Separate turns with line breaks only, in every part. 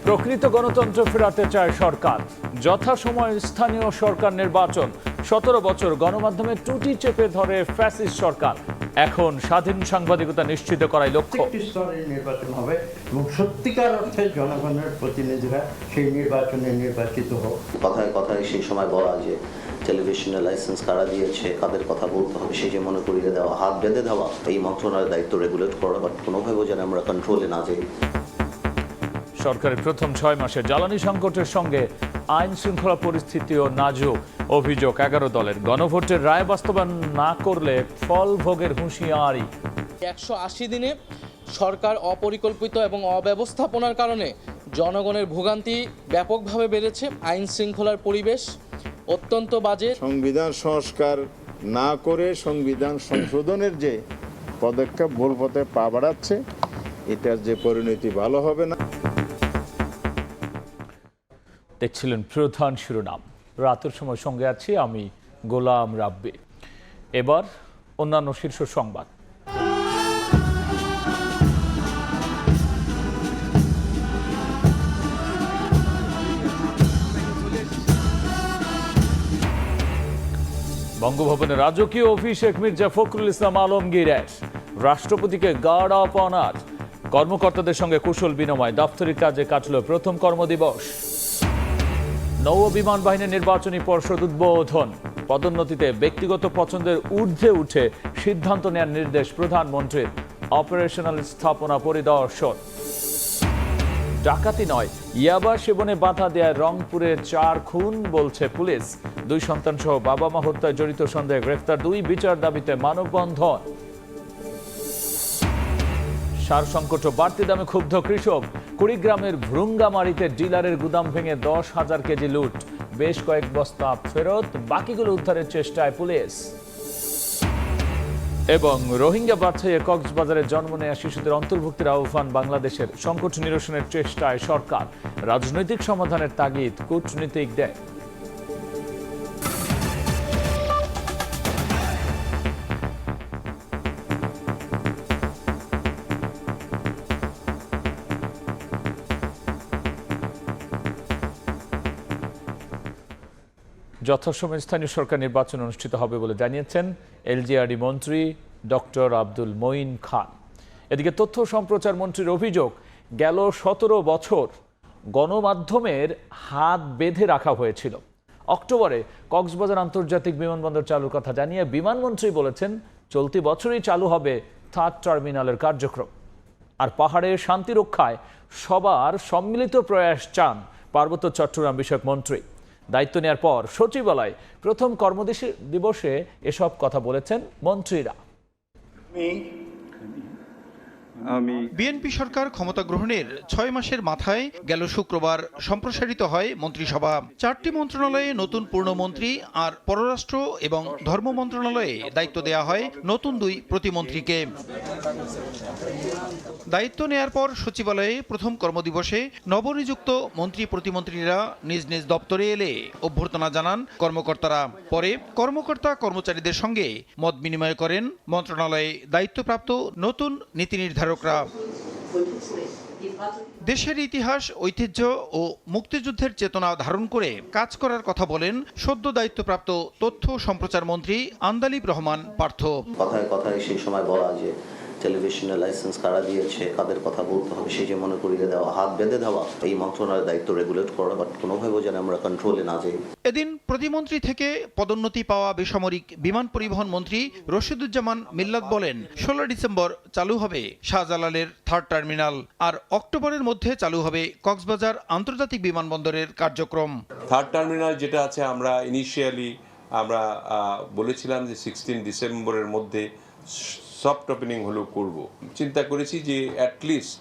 প্রকৃত গণতন্ত্র ফেরাতে চায় সরকার। যথাসময়ে স্থানীয় সরকার নির্বাচন। 17 বছর গণমাধ্যমে ত্রুটি চেপে ধরে ফ্যাসিস্ট সরকার। এখন স্বাধীন সাংবাদিকতা নিশ্চিত করাই লক্ষ্য।
নির্বাচন হবে এবং সত্যিকার অর্থে জনগণের প্রতিনিধিরা সেই নির্বাচনে নির্বাচিত হোক।
কথায় কথায় সেই সময় বলা যে টেলিভিশনের লাইসেন্স কারা দিয়েছে, কাদের কথা বলতে হবে সেই যে মনে করিয়ে দেওয়া, হাত বেঁধে দেওয়া, এই মন্ত্রণালয়ের দায়িত্ব রেগুলেট করা, বাট কোনোভাবেও যেন আমরা কন্ট্রোলে না যাই।
সরকারের প্রথম 6 মাসে জ্বালানি সংকটের সঙ্গে আইন শৃঙ্খলা পরিস্থিতিও নাজুক। অভিযোগ 11 দলের। গণভোটের রায় বাস্তবায়ন না করলে ফল ভোগের হুঁশিয়ারি।
180 দিনে সরকার অপরিকল্পিত এবং অব্যবস্থাপনার কারণে জনগণের ভোগান্তি ব্যাপকভাবে বেড়েছে। আইন শৃঙ্খলার পরিবেশ অত্যন্ত বাজে।
সংবিধান সংস্কার না করে সংবিধান সংশোধনের যে পদক্ষেপ ভুল পথে পা বাড়াচ্ছে, এটার যে পরিণতি ভালো হবে না।
দেখছিলেন প্রধান শিরোনাম। রাতের সময় সঙ্গে আছি আমি গোলাম রাব্বি। এবার অন্যান্য শীর্ষ সংবাদ। বঙ্গভবনে রাজকীয় অফিস শেখ মির্জা ফখরুল ইসলাম আলমগীরের। রাষ্ট্রপতিকে গার্ড অফ অনার। কর্মকর্তাদের সঙ্গে কুশল বিনিময়। দাপ্তরিক কাজে কাটল প্রথম কর্মদিবস। নৌ বিমান বাহিনীর নির্বাচনী পর্ষদ উদ্বোধন। পদোন্নতিতে ব্যক্তিগত পছন্দের ঊর্ধ্বে উঠে সিদ্ধান্ত নেওয়ার নির্দেশ প্রধানমন্ত্রীর। অপারেশনাল স্থাপনা পরিদর্শন। ডাকাতি নয়, ইয়াবা সেবনে বাধা দেয় রংপুরে 4 খুন বলছে পুলিশ। 2 সন্তান সহ বাবা মা হত্যায় জড়িত সন্দেহে গ্রেফতার 2। বিচার দাবিতে মানববন্ধন। সার সংকট ও বাড়তি দামে ক্ষুব্ধ কৃষক। কুড়িগ্রামের ভ্রুঙ্গামারিতে ডিলারের গুদাম ভেঙে 10,000 কেজি লুট। বেশ কয়েক বস্তা ফেরত, বাকিগুলো উদ্ধারের চেষ্টায় পুলিশ। এবং রোহিঙ্গা বাছাইয়ে কক্সবাজারে জন্ম নেয়া শিশুদের অন্তর্ভুক্তির আহ্বান বাংলাদেশের। সংকট নিরসনের চেষ্টায় সরকার। রাজনৈতিক সমাধানের তাগিদ কূটনীতিকদের। যথাসময়ে স্থানীয় সরকার নির্বাচন অনুষ্ঠিত হবে বলে জানিয়েছেন এলজিআরডি মন্ত্রী ডক্টর আব্দুল মঈন খান। এদিকে তথ্য সম্প্রচার মন্ত্রীর অভিযোগ, গেল 17 বছর গণমাধ্যমের হাত বেঁধে রাখা হয়েছিল। অক্টোবরে কক্সবাজার আন্তর্জাতিক বিমানবন্দর চালুর কথা জানিয়ে বিমানমন্ত্রী বলেছেন চলতি বছরই চালু হবে 3rd টার্মিনালের কার্যক্রম। আর পাহাড়ে শান্তি রক্ষায় সবার সম্মিলিত প্রয়াস চান পার্বত্য চট্টগ্রাম বিষয়ক মন্ত্রী। দায়িত্ব নেওয়ার পর সচিবালয়ে প্রথম কর্মদিবসে এসব কথা বলেছেন মন্ত্রীরা।
বিএনপি সরকার ক্ষমতা গ্রহণের 6 মাসের মাথায় গেল শুক্রবার সম্প্রসারিত হয় মন্ত্রিসভা। 4টি মন্ত্রণালয়ে নতুন পূর্ণমন্ত্রী আর পররাষ্ট্র এবং ধর্ম মন্ত্রণালয়ে দায়িত্ব দেয়া হয় নতুন 2 প্রতিমন্ত্রীকে। দায়িত্ব নেয়ার পর সচিবালয়ে প্রথম কর্মদিবসে নবনিযুক্ত মন্ত্রী প্রতিমন্ত্রীরা নিজ নিজ দপ্তরে এলে অভ্যর্থনা জানান কর্মকর্তারা। পরে কর্মকর্তা কর্মচারীদের সঙ্গে মত বিনিময় করেন মন্ত্রণালয়ে দায়িত্বপ্রাপ্ত নতুন নীতি নির্ধারকরা। দেশের ইতিহাস, ঐতিহ্য ও মুক্তিযুদ্ধের চেতনা ধারণ করে কাজ করার কথা বলেন সদ্য দায়িত্বপ্রাপ্ত তথ্য সম্প্রচার মন্ত্রী আন্দালিব রহমান পার্থ।
কথায় কথায় সেই সময় বলা যে টেলিভিশনের লাইসেন্স কারা দিয়েছে, কাদের কথা বলতে হবে সেই যে মনে করিয়ে দেওয়া, হাত বেঁধে দেওয়া, এই মন্ত্রণালয়ের দায়িত্ব রেগুলেট করা, বাট কোনোভাবেও যেন আমরা কন্ট্রোলে না যাই।
এদিন প্রতিমন্ত্রী থেকে পদোন্নতি পাওয়া বেসামরিক বিমান পরিবহন মন্ত্রী রশিদুজ্জামান মিল্লাত বলেন 16 ডিসেম্বর চালু হবে শাহজালালের 3rd টার্মিনাল, আর অক্টোবরের মধ্যে চালু হবে কক্সবাজার আন্তর্জাতিক বিমানবন্দরের কার্যক্রম।
3rd টার্মিনাল যেটা আছে, আমরা ইনিশিয়ালি বলেছিলাম যে 16 ডিসেম্বরের মধ্যে সফট ওপেনিং হলো করব। চিন্তা করেছি যে অ্যাটলিস্ট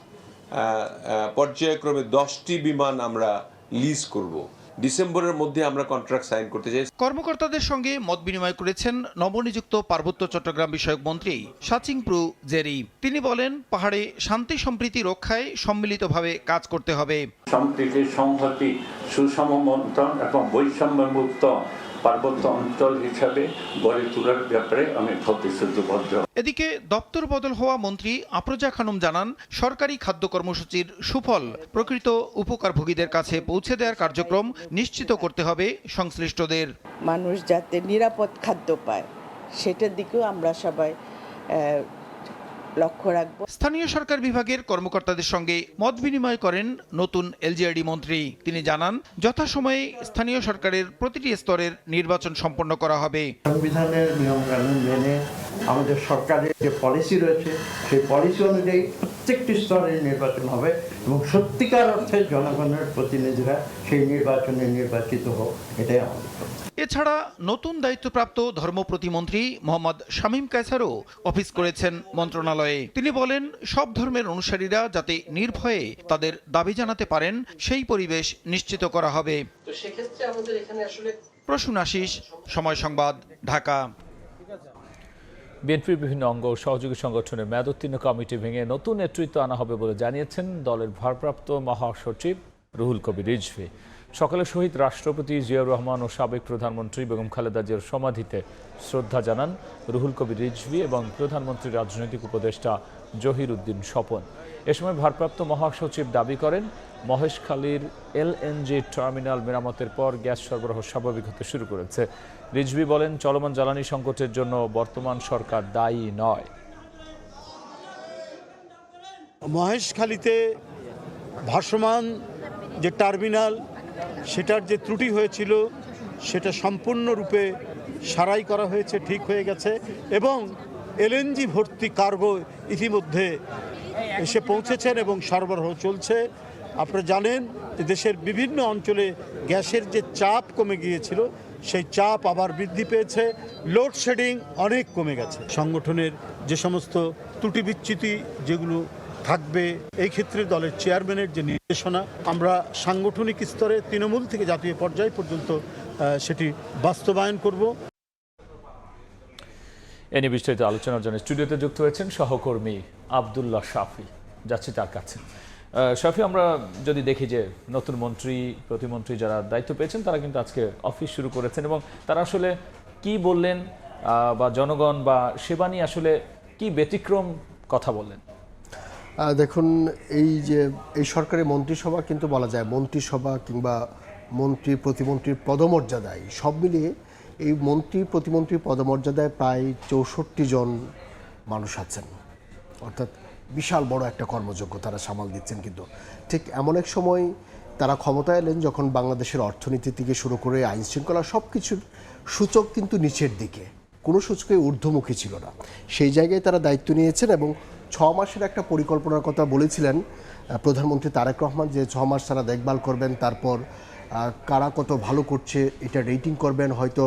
পর্যায়ক্রমে 10টি বিমান আমরা লিজ করব। ডিসেম্বরের মধ্যে আমরা কন্ট্রাক্ট সাইন করতে চাই।
কর্মকর্তাদের সঙ্গে মত বিনিময় করেছেন নবনিযুক্ত পার্বত্য চট্টগ্রাম বিষয়ক মন্ত্রী সাচিংপ্রু জেরি। তিনি বলেন পাহাড়ে শান্তি সম্প্রীতি রক্ষায় সম্মিলিতভাবে কাজ করতে হবে।
সম্প্রীতি, সংহতি, সুষম বন্টন এবং বৈষম্য মুক্ত পার্বত্য অঞ্চল হিসাবে গড়ে তোলার ব্যাপারে আমি প্রতিশ্রুতিবদ্ধ।
এদিকে দপ্তর বদল হওয়া মন্ত্রী আফরোজা খানম জানান, সরকারি খাদ্য কর্মসূচির সুফল প্রকৃত উপকারভোগীদের কাছে পৌঁছে দেওয়ার কার্যক্রম নিশ্চিত করতে হবে সংশ্লিষ্টদের।
মানুষ যাতে নিরাপদ খাদ্য পায় সেটার দিকেও আমরা সবাই লক্ষ্য রাখব।
স্থানীয় সরকার বিভাগের কর্মকর্তাদের সঙ্গে মত বিনিময় করেন নতুন এলজিআরডি মন্ত্রী। তিনি জানান, যথাসময়ে স্থানীয় সরকারের প্রতিটি স্তরের নির্বাচন সম্পন্ন করা হবে।
সংবিধানের নিয়ম কানুন মেনে আমাদের সরকারের যে পলিসি রয়েছে সেই পলিসি অনুযায়ী প্রত্যেকটি স্তরের নির্বাচন হবে এবং সত্যিকার অর্থে জনগণের প্রতিনিধিরা সেই নির্বাচনে নির্বাচিত হোক, এটাই আমাদের।
এছাড়া নতুন দায়িত্বপ্রাপ্ত ধর্ম প্রতিমন্ত্রী মোহাম্মদ শামীম কায়সারও অফিস করেছেন মন্ত্রণালয়ে। তিনি বলেন, সব ধর্মের অনুসারীরা যাতে নির্ভয়ে তাদের দাবি জানাতে পারেন সেই পরিবেশ নিশ্চিত করা হবে।
তো সেক্ষেত্রে আমাদের এখানে আসলে
প্রসূন আশিস, সময় সংবাদ, ঢাকা।
বিএনপির বিভিন্ন অঙ্গ ও সহযোগী সংগঠনের মেয়াদোত্তীর্ণ কমিটি ভেঙে নতুন নেতৃত্ব আনা হবে বলে জানিয়েছেন দলের ভারপ্রাপ্ত মহাসচিব রুহুল কবির রিজভী। সকালে শহীদ রাষ্ট্রপতি জিয়াউর রহমান ও সাবেক প্রধানমন্ত্রী বেগম খালেদা জিয়ার সমাধিতে শ্রদ্ধা জানান রুহুল কবির রিজভী এবং প্রধানমন্ত্রীর রাজনৈতিক উপদেষ্টা জহির উদ্দিন স্বপন। এ সময় ভারপ্রাপ্ত মহাসচিব দাবি করেন, মহেশখালীর এলএনজি টার্মিনাল মেরামতের পর গ্যাস সরবরাহ স্বাভাবিক হতে শুরু করেছে। রিজভী বলেন, চলমান জ্বালানি সংকটের জন্য বর্তমান সরকার দায়ী নয়।
মহেশখালীতে ভাসমান যে টার্মিনাল, সেটার যে ত্রুটি হয়েছিল সেটা সম্পূর্ণরূপে সারাই করা হয়েছে, ঠিক হয়ে গেছে এবং এলএনজি ভর্তি কার্গো ইতিমধ্যে এসে পৌঁছেছেন এবং সরবরাহ চলছে। আপনারা জানেন যে দেশের বিভিন্ন অঞ্চলে গ্যাসের যে চাপ কমে গিয়েছিল সেই চাপ আবার বৃদ্ধি পেয়েছে, লোডশেডিং অনেক কমে গেছে। সংগঠনের যে সমস্ত ত্রুটি বিচ্যুতি যেগুলো থাকবে, এই ক্ষেত্রে দলের চেয়ারম্যানের যে নির্দেশনা, আমরা সাংগঠনিক স্তরে তৃণমূল থেকে জাতীয় পর্যায় পর্যন্ত সেটি বাস্তবায়ন করব।
এ নিয়ে বিস্তারিত আলোচনার জন্য স্টুডিওতে যুক্ত হয়েছেন সহকর্মী আব্দুল্লাহ শাফি। যাচ্ছি তার কাছে। শাফি, আমরা যদি দেখি যে নতুন মন্ত্রী প্রতিমন্ত্রী যারা দায়িত্ব পেয়েছেন তারা কিন্তু আজকে অফিস শুরু করেছেন এবং তারা আসলে কি বললেন বা জনগণ বা সেবা নিয়ে আসলে কি ব্যতিক্রম কথা বললেন?
দেখুন, এই সরকারের মন্ত্রিসভা কিন্তু বলা যায় মন্ত্রিসভা কিংবা মন্ত্রী প্রতিমন্ত্রীর পদমর্যাদায় সব মিলিয়ে এই মন্ত্রী প্রতিমন্ত্রীর পদমর্যাদায় প্রায় 64 জন মানুষ আছেন, অর্থাৎ বিশাল বড় একটা কর্মযোগ্য তারা সামাল দিচ্ছেন। কিন্তু ঠিক এমন এক সময় তারা ক্ষমতায় এলেন যখন বাংলাদেশের অর্থনীতি থেকে শুরু করে আইন শৃঙ্খলা সব কিছুর সূচক কিন্তু নিচের দিকে, কোনো সূচকে ঊর্ধ্বমুখী ছিল না। সেই জায়গায় তারা দায়িত্ব নিয়েছেন এবং 6 মাসের একটা পরিকল্পনার কথা বলেছিলেন প্রধানমন্ত্রী তারেক রহমান, যে 6 মাস তারা দেখভাল করবেন, তারপর কারা কত ভালো করছে এটা রেটিং করবেন, হয়তো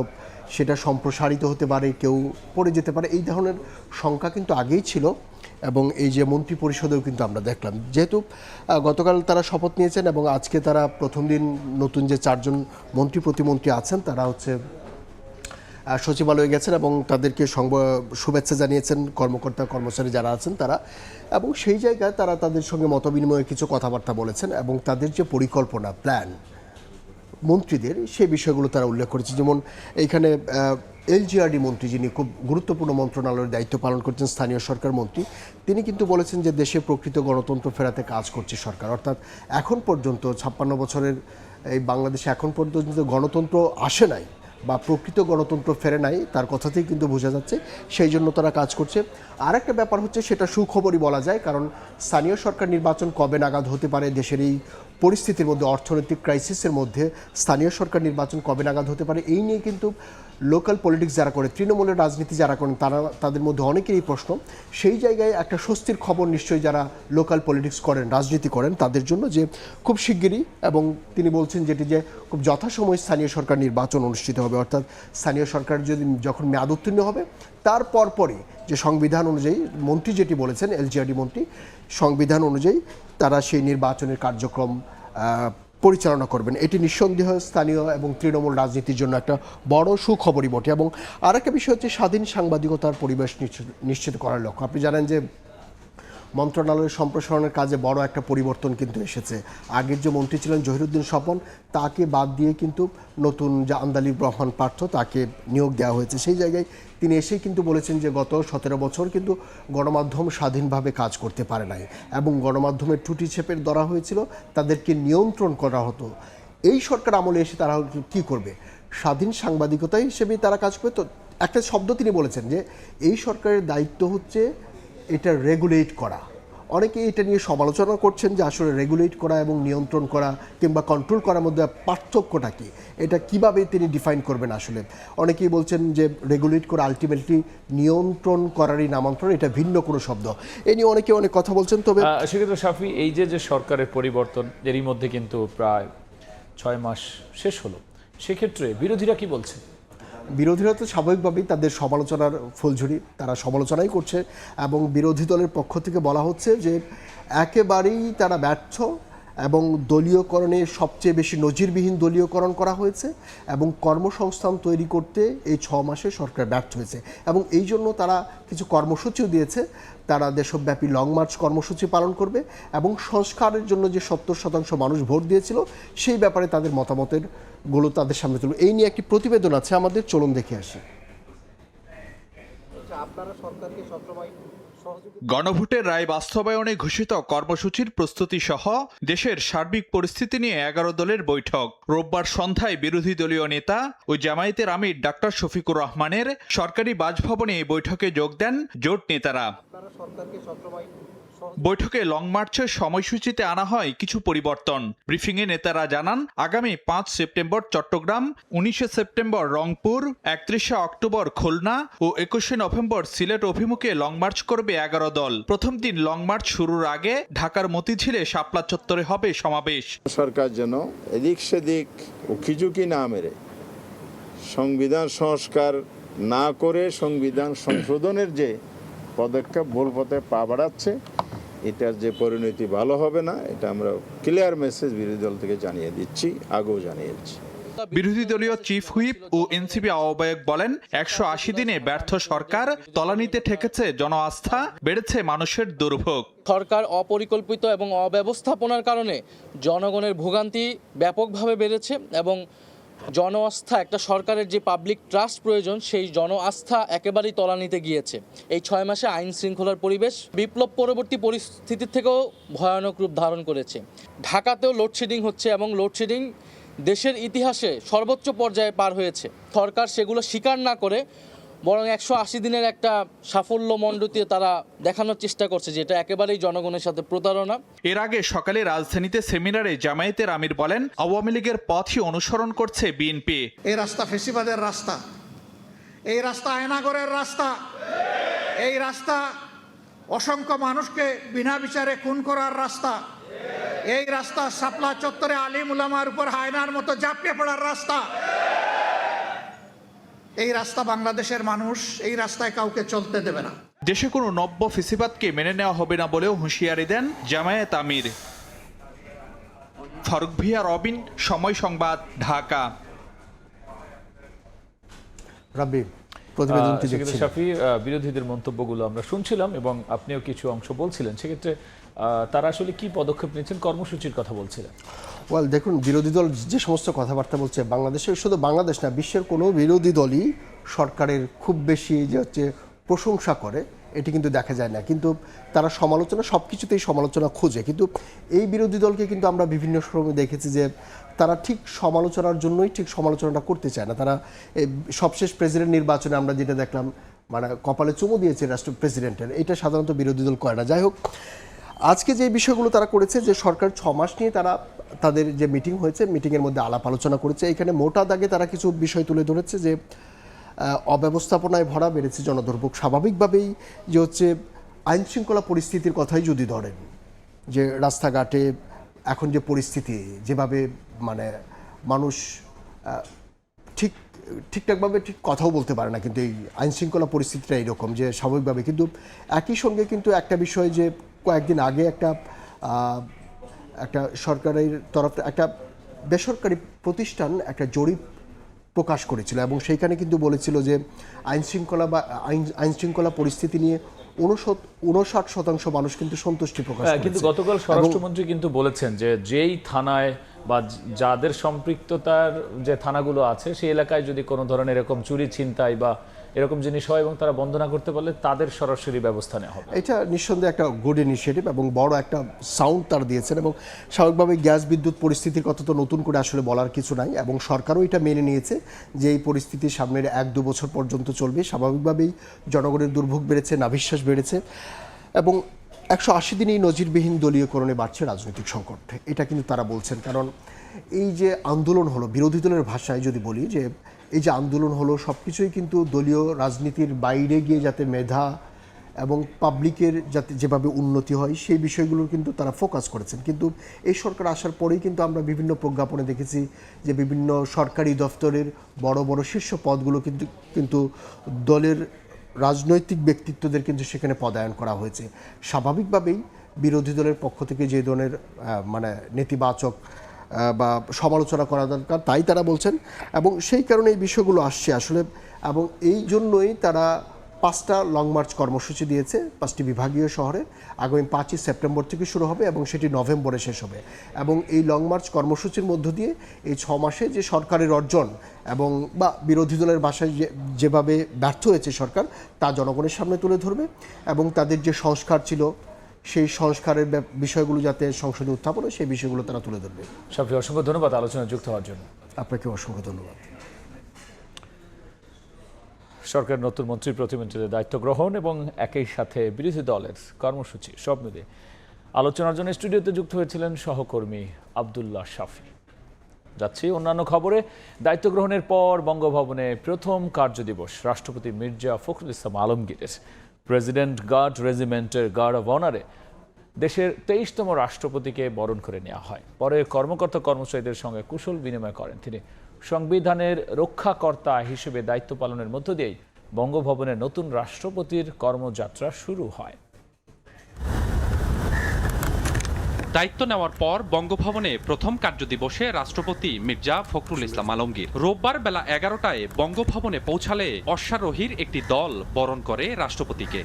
সেটা সম্প্রসারিত হতে পারে, কেউ পড়ে যেতে পারে, এই ধরনের সংখ্যা কিন্তু আগেই ছিল। এবং এই যে মন্ত্রী পরিষদেও কিন্তু আমরা দেখলাম, যেহেতু গতকাল তারা শপথ নিয়েছেন এবং আজকে তারা প্রথম দিন নতুন যে 4 জন মন্ত্রী প্রতিমন্ত্রী আছেন তারা হচ্ছে সচিবালয়ে গেছেন এবং তাদেরকে শুভেচ্ছা জানিয়েছেন কর্মকর্তা কর্মচারী যারা আছেন তারা, এবং সেই জায়গায় তারা তাদের সঙ্গে মতবিনিময়ে কিছু কথাবার্তা বলেছেন এবং তাদের যে পরিকল্পনা প্ল্যান মন্ত্রীদের সেই বিষয়গুলো তারা উল্লেখ করেছে। যেমন এইখানে এলজিআরডি মন্ত্রী, যিনি খুব গুরুত্বপূর্ণ মন্ত্রণালয়ের দায়িত্ব পালন করছেন, স্থানীয় সরকার মন্ত্রী, তিনি কিন্তু বলেছেন যে দেশে প্রকৃত গণতন্ত্র ফেরাতে কাজ করছে সরকার। অর্থাৎ এখন পর্যন্ত 56 বছরের এই বাংলাদেশে এখন পর্যন্ত গণতন্ত্র আসে নাই বা প্রকৃত গণতন্ত্র ফেরে নাই, তার কথাতেই কিন্তু বোঝা যাচ্ছে সেই জন্য তারা কাজ করছে। আর একটা ব্যাপার হচ্ছে, সেটা সুখবরই বলা যায়, কারণ স্থানীয় সরকার নির্বাচন কবে নাগাদ হতে পারে, দেশের এই পরিস্থিতির মধ্যে, অর্থনৈতিক ক্রাইসিসের মধ্যে স্থানীয় সরকার নির্বাচন কবে নাগাদ হতে পারে, এই নিয়ে কিন্তু লোকাল পলিটিক্স যারা করে, তৃণমূলের রাজনীতি যারা করেন, তাদের মধ্যে অনেকেরই প্রশ্ন। সেই জায়গায় একটা স্বস্তির খবর নিশ্চয়ই যারা লোকাল পলিটিক্স করেন, রাজনীতি করেন, তাদের জন্য, যে খুব শিগগিরই, এবং তিনি বলছেন যেটি যে খুব যথাসময়ে স্থানীয় সরকার নির্বাচন অনুষ্ঠিত হবে, অর্থাৎ স্থানীয় সরকার যখন মেয়াদ উত্তীর্ণ হবে তার পরপরই যে সংবিধান অনুযায়ী মন্ত্রী যেটি বলেছেন, এলজিআরডি মন্ত্রী, সংবিধান অনুযায়ী তারা সেই নির্বাচনের কার্যক্রম পরিচালনা করবেন। এটি নিঃসন্দেহ স্থানীয় এবং তৃণমূল রাজনীতির জন্য একটা বড় সুখবরই বটে। এবং আরেকটা বিষয় হচ্ছে স্বাধীন সাংবাদিকতার পরিবেশ নিশ্চিত করার লক্ষ্য। আপনি জানেন যে মন্ত্রণালয়ের সম্প্রসারণের কাজে বড় একটা পরিবর্তন কিন্তু এসেছে। আগের যে মন্ত্রী ছিলেন জহিরুদ্দিন স্বপন, তাকে বাদ দিয়ে কিন্তু নতুন যে আন্দালিব রহমান পার্থ, তাকে নিয়োগ দেওয়া হয়েছে। সেই জায়গায় তিনি এসেই কিন্তু বলেছেন যে গত 17 বছর কিন্তু গণমাধ্যম স্বাধীনভাবে কাজ করতে পারে নাই এবং গণমাধ্যমের ত্রুটি ছেপের ধরা হয়েছিল, তাদেরকে নিয়ন্ত্রণ করা হতো। এই সরকার আমলে এসে তারা কী করবে? স্বাধীন সাংবাদিকতা হিসেবেই তারা কাজ করবে। তো একটা শব্দ তিনি বলেছেন যে এই সরকারের দায়িত্ব হচ্ছে এটা রেগুলেট করা। অনেকে এটা নিয়ে সমালোচনা করছেন যে আসলে রেগুলেট করা এবং নিয়ন্ত্রণ করা কিংবা কন্ট্রোল করার মধ্যে পার্থক্যটা কী, এটা কিভাবে তিনি ডিফাইন করবেন। আসলে অনেকেই বলছেন যে রেগুলেট করা আলটিমেটলি নিয়ন্ত্রণ করারই নামান্তর, এটা ভিন্ন কোনো শব্দ। এ নিয়ে অনেকে অনেক কথা বলছেন। তবে
সেক্ষেত্রে শাফি, এই যে সরকারের পরিবর্তন, এরই মধ্যে কিন্তু প্রায় 6 মাস শেষ হলো, সেক্ষেত্রে বিরোধীরা কি বলছে?
বিরোধীরা তো স্বাভাবিকভাবেই তাদের সমালোচনার ফুলঝুরি, তারা সমালোচনাই করছে এবং বিরোধী দলের পক্ষ থেকে বলা হচ্ছে যে একেবারেই তারা ব্যর্থ এবং দলীয়করণে সবচেয়ে বেশি নজিরবিহীন দলীয়করণ করা হয়েছে এবং কর্মসংস্থান তৈরি করতে এই 6 মাসে সরকার ব্যর্থ হয়েছে এবং এই জন্য তারা কিছু কর্মসূচিও দিয়েছে। তারা দেশব্যাপী লং মার্চ কর্মসূচি পালন করবে এবং সংস্কারের জন্য যে 70% মানুষ ভোট দিয়েছিল সেই ব্যাপারে তাদের মতামতের গুলো তাদের সামনে তুলবে। এই নিয়ে একটি প্রতিবেদন আছে আমাদের, চলুন দেখে আসি।
গণভোটের রায় বাস্তবায়নে ঘোষিত কর্মসূচির প্রস্তুতি সহ দেশের সার্বিক পরিস্থিতি নিয়ে 11 দলের বৈঠক। রোববার সন্ধ্যায় বিরোধী দলীয় নেতা ও জামায়াতের আমির ডাক্তার শফিকুর রহমানের সরকারি বাসভবনে এই বৈঠকে যোগ দেন জোট নেতারা। বৈঠকে লং মার্চের সময়সূচিতে আনা হয় কিছু পরিবর্তন। ব্রিফিংয়ে নেতারা জানান, আগামী 5 September Chattogram, 19 September Rangpur, 31 October Khulna ও 21 নভেম্বর সিলেট অভিমুখে লং মার্চ করবে 11 দল। প্রথম দিন লং মার্চ শুরুর আগে ঢাকার মতিঝিলে শাপলা চত্বরে হবে সমাবেশ।
সরকার যেন এদিক সেদিক উকিঝুঁকি না মেরে সংবিধান সংস্কার না করে সংবিধান সংশোধনের যে পদক্ষেপ ভুল পথে পা বাড়াচ্ছে, এটার যে পরিণতি ভালো হবে না, এটা আমরা ক্লিয়ার মেসেজ বিরোধী দল থেকে জানিয়ে দিচ্ছি, আগেও জানিয়েছি।
বিরোধী দলীয় চিফ হুইপ ও এনসিপি আহ্বায়ক বলেন, 180 দিনে ব্যর্থ সরকার তলানিতে ঠেকেছে জন আস্থা, বেড়েছে মানুষের দুর্ভোগ।
সরকার অপরিকল্পিত এবং অব্যবস্থাপনার কারণে জনগণের ভোগান্তি ব্যাপকভাবে বেড়েছে এবং জন আস্থা, একটা সরকারের যে পাবলিক ট্রাস্ট প্রয়োজন, সেই জন আস্থা একেবারেই তলানিতে গিয়েছে। এই 6 মাসে আইন শৃঙ্খলার পরিবেশ বিপ্লব পরবর্তী পরিস্থিতির থেকেও ভয়ানক রূপ ধারণ করেছে। ঢাকাতেও লোডশেডিং হচ্ছে এবং লোডশেডিং দেশের ইতিহাসে সর্বোচ্চ পর্যায়ে পার হয়েছে। সরকার সেগুলো স্বীকার না করে বরং 180 দিনের একটা সাফল্য মণ্ডতে তারা দেখানোর চেষ্টা করছে, যেটা একেবারেই জনগণের সাথে প্রতারণা।
এর আগে সকালে রাজধানীতে সেমিনারে জামায়াতের আমির বলেন, আওয়ামী লীগের পথই অনুসরণ করছে বিএনপি।
এই রাস্তা ফেসিবাদের রাস্তা, এই রাস্তা আয়নাগরের রাস্তা, এই রাস্তা অসংখ্য মানুষকে বিনা বিচারে খুন করার রাস্তা, এই রাস্তা শাপলা চত্বরে আলিম উলামার উপর হায়নার মতো ঝাঁপিয়ে পড়ার রাস্তা। এই রাস্তা বাংলাদেশের মানুষ এই রাস্তায় কাউকে চলতে দেবে না।
দেশে কোনো নব্য ফেসিবাদকে মেনে নেওয়া হবে না বলেও হুঁশিয়ারি দেন জামায়াত আমির। ফারুক ভিয়া, রবিন, সময় সংবাদ, ঢাকা।
রাব্বি, প্রতিবেদনটি
সেক্ষেত্রে শাফি, বিরোধীদের মন্তব্যগুলো আমরা শুনছিলাম এবং আপনিও কিছু অংশ বলছিলেন। সেক্ষেত্রে তারা আসলে কি পদক্ষেপ নিচ্ছেন, কর্মসূচির কথা বলছিলেন?
ওয়েল, দেখুন, বিরোধী দল যে সমস্ত কথাবার্তা বলছে, বাংলাদেশের, শুধু বাংলাদেশ না, বিশ্বের কোনো বিরোধী দলই সরকারের খুব বেশি যে হচ্ছে প্রশংসা করে এটি কিন্তু দেখা যায় না, কিন্তু তারা সমালোচনা, সব কিছুতেই সমালোচনা খোঁজে। কিন্তু এই বিরোধী দলকে কিন্তু আমরা বিভিন্ন সময় দেখেছি যে তারা ঠিক সমালোচনার জন্যই ঠিক সমালোচনাটা করতে চায় না। তারা সবশেষ প্রেসিডেন্ট নির্বাচনে আমরা যেটা দেখলাম, মানে কপালে চুমু দিয়েছে রাষ্ট্র প্রেসিডেন্টের, এটা সাধারণত বিরোধী দল করে না। যাই হোক, আজকে যে বিষয়গুলো তারা করেছে, যে সরকার 6 মাস নিয়ে তারা তাদের যে মিটিং হয়েছে, মিটিংয়ের মধ্যে আলাপ আলোচনা করেছে। এখানে মোটা দাগে তারা কিছু বিষয় তুলে ধরেছে, যে অব্যবস্থাপনায় ভরা বেড়েছে জনদুর্ভোগ। স্বাভাবিকভাবেই যে হচ্ছে আইন শৃঙ্খলা পরিস্থিতির কথাই যদি ধরেন, যে রাস্তাঘাটে এখন যে পরিস্থিতি, যেভাবে মানে মানুষ ঠিকঠাকভাবে ঠিক কথাও বলতে পারে না, কিন্তু এই আইন শৃঙ্খলা পরিস্থিতিটা এইরকম যে স্বাভাবিকভাবে। কিন্তু একই সঙ্গে কিন্তু একটা বিষয়, যে কয়েকদিন আগে একটা সরকারের তরফ, একটা বেসরকারি প্রতিষ্ঠান একটা জরিপ প্রকাশ করেছিল এবং সেইখানে কিন্তু বলেছিল যে আইন শৃঙ্খলা পরিস্থিতি নিয়ে 59% মানুষ কিন্তু সন্তুষ্টি প্রকাশ করেছে।
কিন্তু গতকাল স্বরাষ্ট্রমন্ত্রী কিন্তু বলেছেন যে যেই থানায় বা যাদের সম্পৃক্ততার যে থানাগুলো আছে সেই এলাকায় যদি কোনো ধরনের এরকম চুরি ছিনতাই বা এরকম জিনিস হয় এবং তারা বন্ধ না করতে পারলে তাদের সরাসরি ব্যবস্থা নেওয়া হবে।
এটা নিঃসন্দেহে একটা গুড ইনিশিয়েটিভ এবং বড় একটা সাউন্ড তারা দিয়েছেন এবং স্বাভাবিকভাবে গ্যাস বিদ্যুৎ পরিস্থিতির কথা তো নতুন করে আসলে বলার কিছু নাই এবং সরকারও এটা মেনে নিয়েছে যে এই পরিস্থিতি সামনের 1-2 বছর পর্যন্ত চলবে। স্বাভাবিকভাবেই জনগণের দুর্ভোগ বেড়েছে, নাভিশ্বাস বেড়েছে এবং 180 দিনেই নজিরবিহীন দলীয়করণে বাড়ছে রাজনৈতিক সংকট, এটা কিন্তু তারা বলছেন। কারণ এই যে আন্দোলন হলো, বিরোধী দলের ভাষায় যদি বলি যে এই যে আন্দোলন হলো সব কিছুই কিন্তু দলীয় রাজনীতির বাইরে গিয়ে যাতে মেধা এবং পাবলিকের যাতে যেভাবে উন্নতি হয় সেই বিষয়গুলোর কিন্তু তারা ফোকাস করেছেন। কিন্তু এই সরকার আসার পরেই কিন্তু আমরা বিভিন্ন প্রজ্ঞাপনে দেখেছি যে বিভিন্ন সরকারি দপ্তরের বড় বড় শীর্ষ পদগুলো কিন্তু দলের রাজনৈতিক ব্যক্তিত্বদের কিন্তু সেখানে পদায়ন করা হয়েছে। স্বাভাবিকভাবেই বিরোধী দলের পক্ষ থেকে যে ধরনের মানে নেতিবাচক বা সমালোচনা করা দরকার তাই তারা বলছেন এবং সেই কারণে এই বিষয়গুলো আসছে আসলে। এবং এই জন্যই তারা 5টা লং মার্চ কর্মসূচি দিয়েছে 5টি বিভাগীয় শহরে। আগামী 5ই সেপ্টেম্বর থেকে শুরু হবে এবং সেটি নভেম্বরে শেষ হবে। এবং এই লং মার্চ কর্মসূচির মধ্য দিয়ে এই 6 মাসে যে সরকারের অর্জন এবং বা বিরোধী দলের ভাষায় যেভাবে ব্যর্থ হয়েছে সরকার তা জনগণের সামনে তুলে ধরবে এবং তাদের যে সংস্কার ছিল সেই সংস্কারের বিষয়গুলো যাতে সংসদে উত্থাপন হয় সেই বিষয়গুলো তারা তুলে ধরবে।
সবচেয়ে অসংখ্য ধন্যবাদ আলোচনায় যুক্ত হওয়ার জন্য।
আপনাকে অসংখ্য ধন্যবাদ।
সরকার নতুন মন্ত্রী প্রতিমন্ত্রীদের দায়িত্ব গ্রহণ এবং একই সাথে বিরোধী দলের কর্মসূচি সব মিলিয়ে আলোচনার জন্য স্টুডিওতে যুক্ত হয়েছিলেন সহকর্মী আব্দুল্লাহ শাফি। যাচ্ছি অন্যান্য খবরে। দায়িত্ব গ্রহণের পর বঙ্গভবনে প্রথম কার্যদিবস রাষ্ট্রপতি মির্জা ফখরুল ইসলাম আলমগীরের। প্রেসিডেন্ট গার্ড রেজিমেন্টের গার্ড অব অনারে দেশের 23তম রাষ্ট্রপতিকে বরণ করে নেওয়া হয়। পরে কর্মকর্তা কর্মচারীদের সঙ্গে কুশল বিনিময় করেন তিনি। সংবিধানের রক্ষাকর্তা হিসেবে দায়িত্ব পালনের মধ্য দিয়েই বঙ্গভবনের নতুন রাষ্ট্রপতির কর্মযাত্রা শুরু হয়।
দায়িত্ব নেওয়ার পর বঙ্গভবনে প্রথম কার্যদিবসে রাষ্ট্রপতি মির্জা ফখরুল ইসলাম আলমগীর রোববার বেলা 11টায় বঙ্গভবনে পৌঁছালে অশ্বারোহীর একটি দল বরণ করে রাষ্ট্রপতিকে।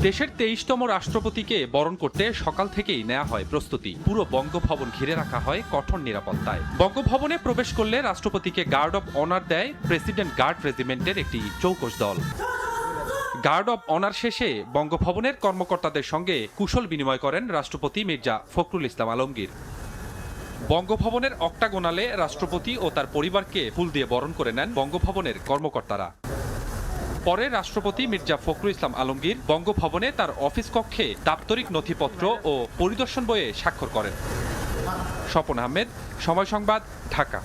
দেশের 23তম রাষ্ট্রপতিকে বরণ করতে সকাল থেকেই নেওয়া হয় প্রস্তুতি। পুরো বঙ্গভবন ঘিরে রাখা হয় কঠোর নিরাপত্তায়। বঙ্গভবনে প্রবেশ করলে রাষ্ট্রপতিকে গার্ড অব অনার দেয় প্রেসিডেন্ট গার্ড রেজিমেন্টের একটি চৌকস দল। গার্ড অব অনার শেষে বঙ্গভবনের কর্মকর্তাদের সঙ্গে কুশল বিনিময় করেন রাষ্ট্রপতি মির্জা ফখরুল ইসলাম আলমগীর। বঙ্গভবনের অক্টাগোনালে রাষ্ট্রপতি ও তার পরিবারকে ফুল দিয়ে বরণ করে নেন বঙ্গভবনের কর্মকর্তারা। পরে রাষ্ট্রপতি মির্জা ফখরুল ইসলাম আলমগীর বঙ্গভবনে তার অফিস কক্ষে দাপ্তরিক নথিপত্র ও পরিদর্শন বইয়ে স্বাক্ষর করেন। স্বপন আহমেদ, সময় সংবাদ, ঢাকা।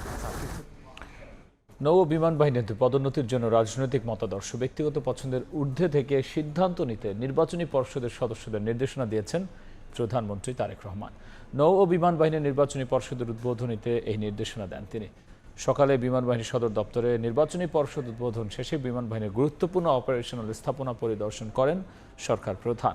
নৌ বিমান বাহিনীতে পদোন্নতির জন্য রাজনৈতিক মতাদর্শ ব্যক্তিগত পছন্দের ঊর্ধ্বে থেকে সিদ্ধান্ত নিতে নির্বাচনী পর্ষদের সদস্যদের নির্দেশনা দিয়েছেন প্রধানমন্ত্রী তারেক রহমান। নৌ ও বিমান বাহিনীর নির্বাচনী পর্ষদের উদ্বোধনীতে এই নির্দেশনা দেন তিনি। সকালে বিমান বাহিনীর সদর দপ্তরে নির্বাচনী পর্ষদ উদ্বোধন শেষে বিমান বাহিনীর গুরুত্বপূর্ণ অপারেশনাল স্থাপনা পরিদর্শন করেন সরকার প্রধান।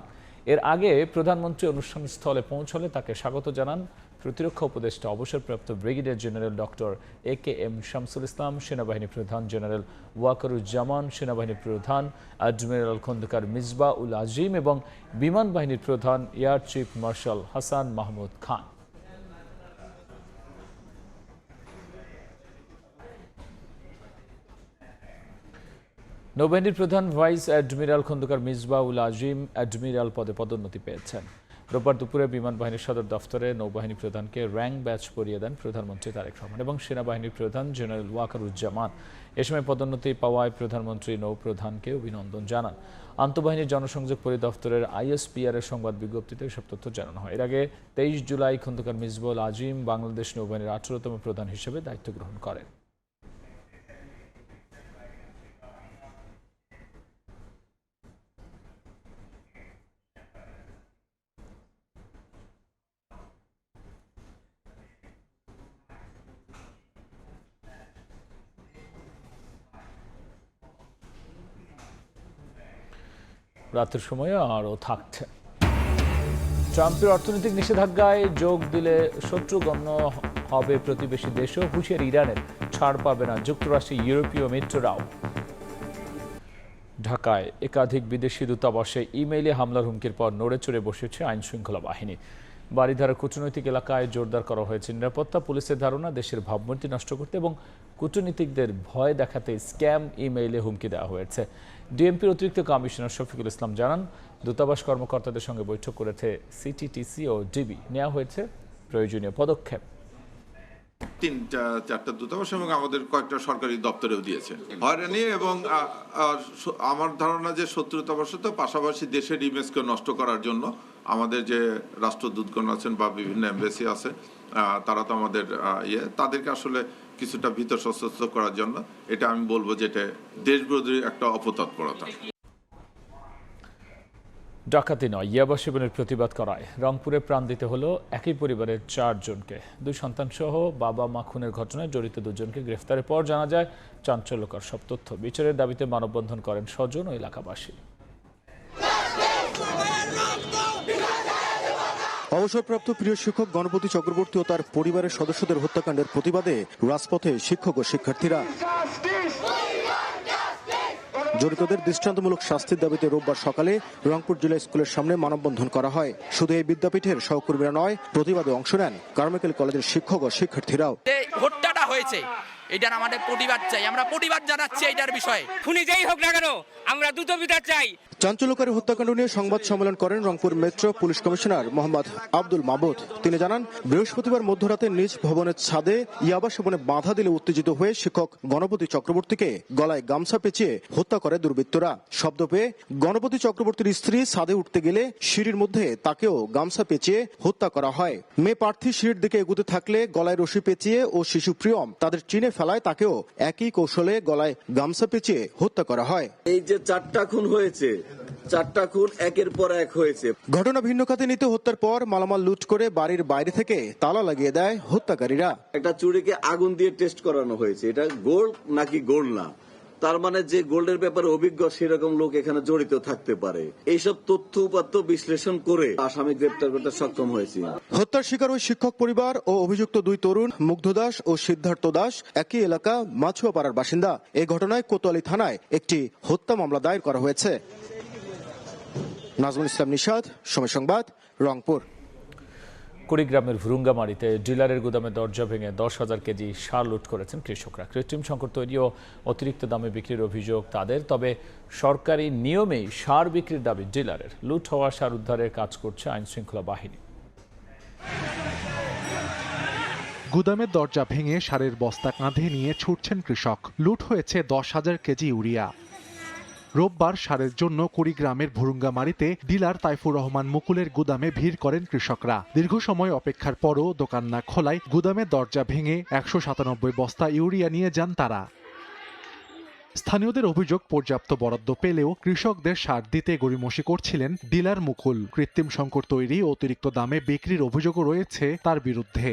এর আগে প্রধানমন্ত্রী অনুষ্ঠানস্থলে পৌঁছলে তাকে স্বাগত জানান প্রতিরক্ষা উপদেষ্টা অবসরপ্রাপ্ত brigadier general doctor AKM Shamsul Islam, সেনাবাহিনী প্রধান জেনারেল ওয়াকারুজ্জামান, সেনাবাহিনী প্রধান অ্যাডমিরাল খন্দকার মিসবা উল আজিম এবং বিমান বাহিনীর প্রধান air chief marshal Hasan Mahmud Khan. নৌবাহিনীর প্রধান vice admiral Khandakar Misbah ul Azim admiral পদে পদোন্নতি পেয়েছেন। রোববার দুপুরে বিমান বাহিনীর সদর দফতরে নৌবাহিনী প্রধানকে র্যাঙ্ক ব্যাচ পরিয়ে দেন প্রধানমন্ত্রী তারেক রহমান এবং সেনাবাহিনীর প্রধান জেনারেল ওয়াকারুজ্জামান। এ সময় পদোন্নতি পাওয়ায় প্রধানমন্ত্রী নৌপ্রধানকে অভিনন্দন জানান। আন্তঃবাহিনীর জনসংযোগ পরিদপ্তরের ISPR এর সংবাদ বিজ্ঞপ্তিতে এসব তথ্য জানানো হয়। এর আগে 23 জুলাই খন্দকার মিসবা উল আজিম বাংলাদেশ নৌবাহিনীর 18তম প্রধান হিসেবে দায়িত্ব গ্রহণ করেন। রাতের সময়ে আরও থাকছে। ট্রাম্পের অর্থনৈতিক নিষেধাজ্ঞায় যোগ দিলে শত্রু গণ্য হবে প্রতিবেশী দেশও হুঁশিয়ারি ইরানের। ছাড় পাবে না যুক্তরাষ্ট্রের ইউরোপীয় মিত্ররাও। ঢাকায় একাধিক বিদেশি দূতাবাসে ইমেইলে হামলার হুমকির পর নড়েচড়ে বসেছে আইন শৃঙ্খলা বাহিনী। বারিধারা কূটনৈতিক এলাকায় জোরদার করা হয়েছে নিরাপত্তা। পুলিশের ধারণা দেশের ভাবমূর্তি নষ্ট করতে এবং কূটনীতিকদের ভয় দেখাতে স্ক্যাম ইমেইলে হুমকি দেওয়া হয়েছে। ডিএমপির অতিরিক্ত কমিশনার শফিকুল ইসলাম জানান, দূতাবাস কর্মকর্তাদের সঙ্গে বৈঠক করেছে সিটিটিসি ও ডিবি। নেওয়া হয়েছে প্রয়োজনীয় পদক্ষেপ।
3-4টা দূতাবাস এবং আমাদের কয়েকটা সরকারি দপ্তরেও দিয়েছে হয়রানি এবং আমার ধারণা যে শত্রুতাবশত পাশাপাশি দেশের ইমেজকে নষ্ট করার জন্য আমাদের যে রাষ্ট্রদূতগণ আছেন বা বিভিন্ন এমবাসি আছে তারা তো আমাদের তাদেরকে আসলে কিছুটা ভীত সশস্ত্র করার জন্য এটা আমি বলবো যে এটা দেশবিরোধী একটা অপতৎপরতা।
ডাকাতি নয়, ইয়াবা সেবনের প্রতিবাদ করায় রংপুরে প্রাণ দিতে হলো একই পরিবারের 4 জনকে। 2 সন্তান সহ বাবা মা খুনের ঘটনায় জড়িত 2 জনকে গ্রেফতারের পর জানা যায় চাঞ্চল্যকর সব তথ্য। বিচারের দাবিতে মানববন্ধন করেন স্বজন ও এলাকাবাসী।
অবসরপ্রাপ্ত প্রিয় শিক্ষক গণপতি চক্রবর্তী ও তার পরিবারের সদস্যদের হত্যাকাণ্ডের প্রতিবাদে রাজপথে শিক্ষক ও শিক্ষার্থীরা। জড়িতদের দৃষ্টান্তমূলক শাস্তির দাবিতে রোববার সকালে রংপুর জেলা স্কুলের সামনে মানববন্ধন করা হয়। শুধু এই বিদ্যাপীঠের সহকর্মীরা নয়, প্রতিবাদে অংশ নেন কারমাইকেল কলেজের শিক্ষক ও শিক্ষার্থীরাও।
হত্যাটা হয়েছে, এটার আমাদের প্রতিবাদ চাই, আমরা প্রতিবাদ জানাচ্ছি এটার বিষয়ে। খুনি যেই হোক না কেন আমরা দ্রুত বিচার চাই।
চাঞ্চল্যকারী হত্যাকাণ্ড নিয়ে সংবাদ সম্মেলন করেন Rangpur metro police commissioner Mohammad Abdul মাবুদ। তিনি জানান, বৃহস্পতিবার মধ্যরাতে নিজ ভবনের ছাদে ইয়াবা সেবনে বাধা দিলে উত্তেজিত হয়ে শিক্ষক গণপতি চক্রবর্তীকে গলায় গামছা পেঁচিয়ে হত্যা করে দুর্বৃত্তরা। শব্দ পেয়ে গণপতি চক্রবর্তীর স্ত্রী ছাদে উঠতে গেলে সিঁড়ির মধ্যে তাকেও গামছা পেঁচিয়ে হত্যা করা হয়। মেয়ে প্রার্থী সিঁড়ির দিকে এগুতে থাকলে গলায় রশি পেঁচিয়ে ও শিশু প্রিয়ম তাদের চিনে ফেলায় তাকেও একই কৌশলে গলায় গামছা পেঁচিয়ে হত্যা করা হয়।
এই যে 4টা খুন হয়েছে, 4টা খুন একের পর এক হয়েছে।
ঘটনা ভিন্ন খাতে নিতে হত্যার পর মালামাল লুট করে বাড়ির বাইরে থেকে তালা লাগিয়ে দেয় হত্যাকারীরা।
একটা চুরিকে আগুন দিয়ে টেস্ট করানো হয়েছে, এটা গোল্ড নাকি গোল্ড না, তার মানে যে গোল্ডের ব্যাপারে অভিজ্ঞ সেরকম লোক এখানে জড়িত থাকতে পারে। এইসব তথ্য উপাত্ত বিশ্লেষণ করে আসামি গ্রেপ্তার করতে সক্ষম হয়েছে।
হত্যার শিকার ওই শিক্ষক পরিবার ও অভিযুক্ত 2 তরুণ মুগ্ধ দাস ও সিদ্ধার্থ দাস একই এলাকা মাছুয়াপাড়ার বাসিন্দা। এই ঘটনায় কোতোয়ালি থানায় একটি হত্যা মামলা দায়ের করা হয়েছে। নাজমুল ইসলাম নিশাদ, সময় সংবাদ, রংপুর।
কুড়িগ্রামের ভুরুঙ্গামারীতে ডিলারের গুদামে দরজা ভেঙে 10,000 কেজি সার লুট করেছেন কৃষকরা। কৃত্রিম সংকট তৈরি ও অতিরিক্ত দামে বিক্রির অভিযোগ তাদের। তবে সরকারি নিয়মেই সার বিক্রির দাবি ডিলারের। লুট হওয়া সার উদ্ধারের কাজ করছে আইন শৃঙ্খলা বাহিনী।
গুদামের দরজা ভেঙে সারের বস্তা কাঁধে নিয়ে ছুটছেন কৃষক। লুট হয়েছে 10,000 কেজি ইউরিয়া। রোববার সারের জন্য কুড়িগ্রামের ভুরুঙ্গামারীতে ডিলার তাইফুর রহমান মুকুলের গুদামে ভিড় করেন কৃষকরা। দীর্ঘ সময় অপেক্ষার পরও দোকান না খোলায় গুদামের দরজা ভেঙে 197 বস্তা ইউরিয়া নিয়ে যান তারা। স্থানীয়দের অভিযোগ, পর্যাপ্ত বরাদ্দ পেলেও কৃষকদের সার দিতে গড়িমসি করছিলেন ডিলার মুকুল। কৃত্রিম সংকট তৈরি ও অতিরিক্ত দামে বিক্রির অভিযোগও রয়েছে তার বিরুদ্ধে।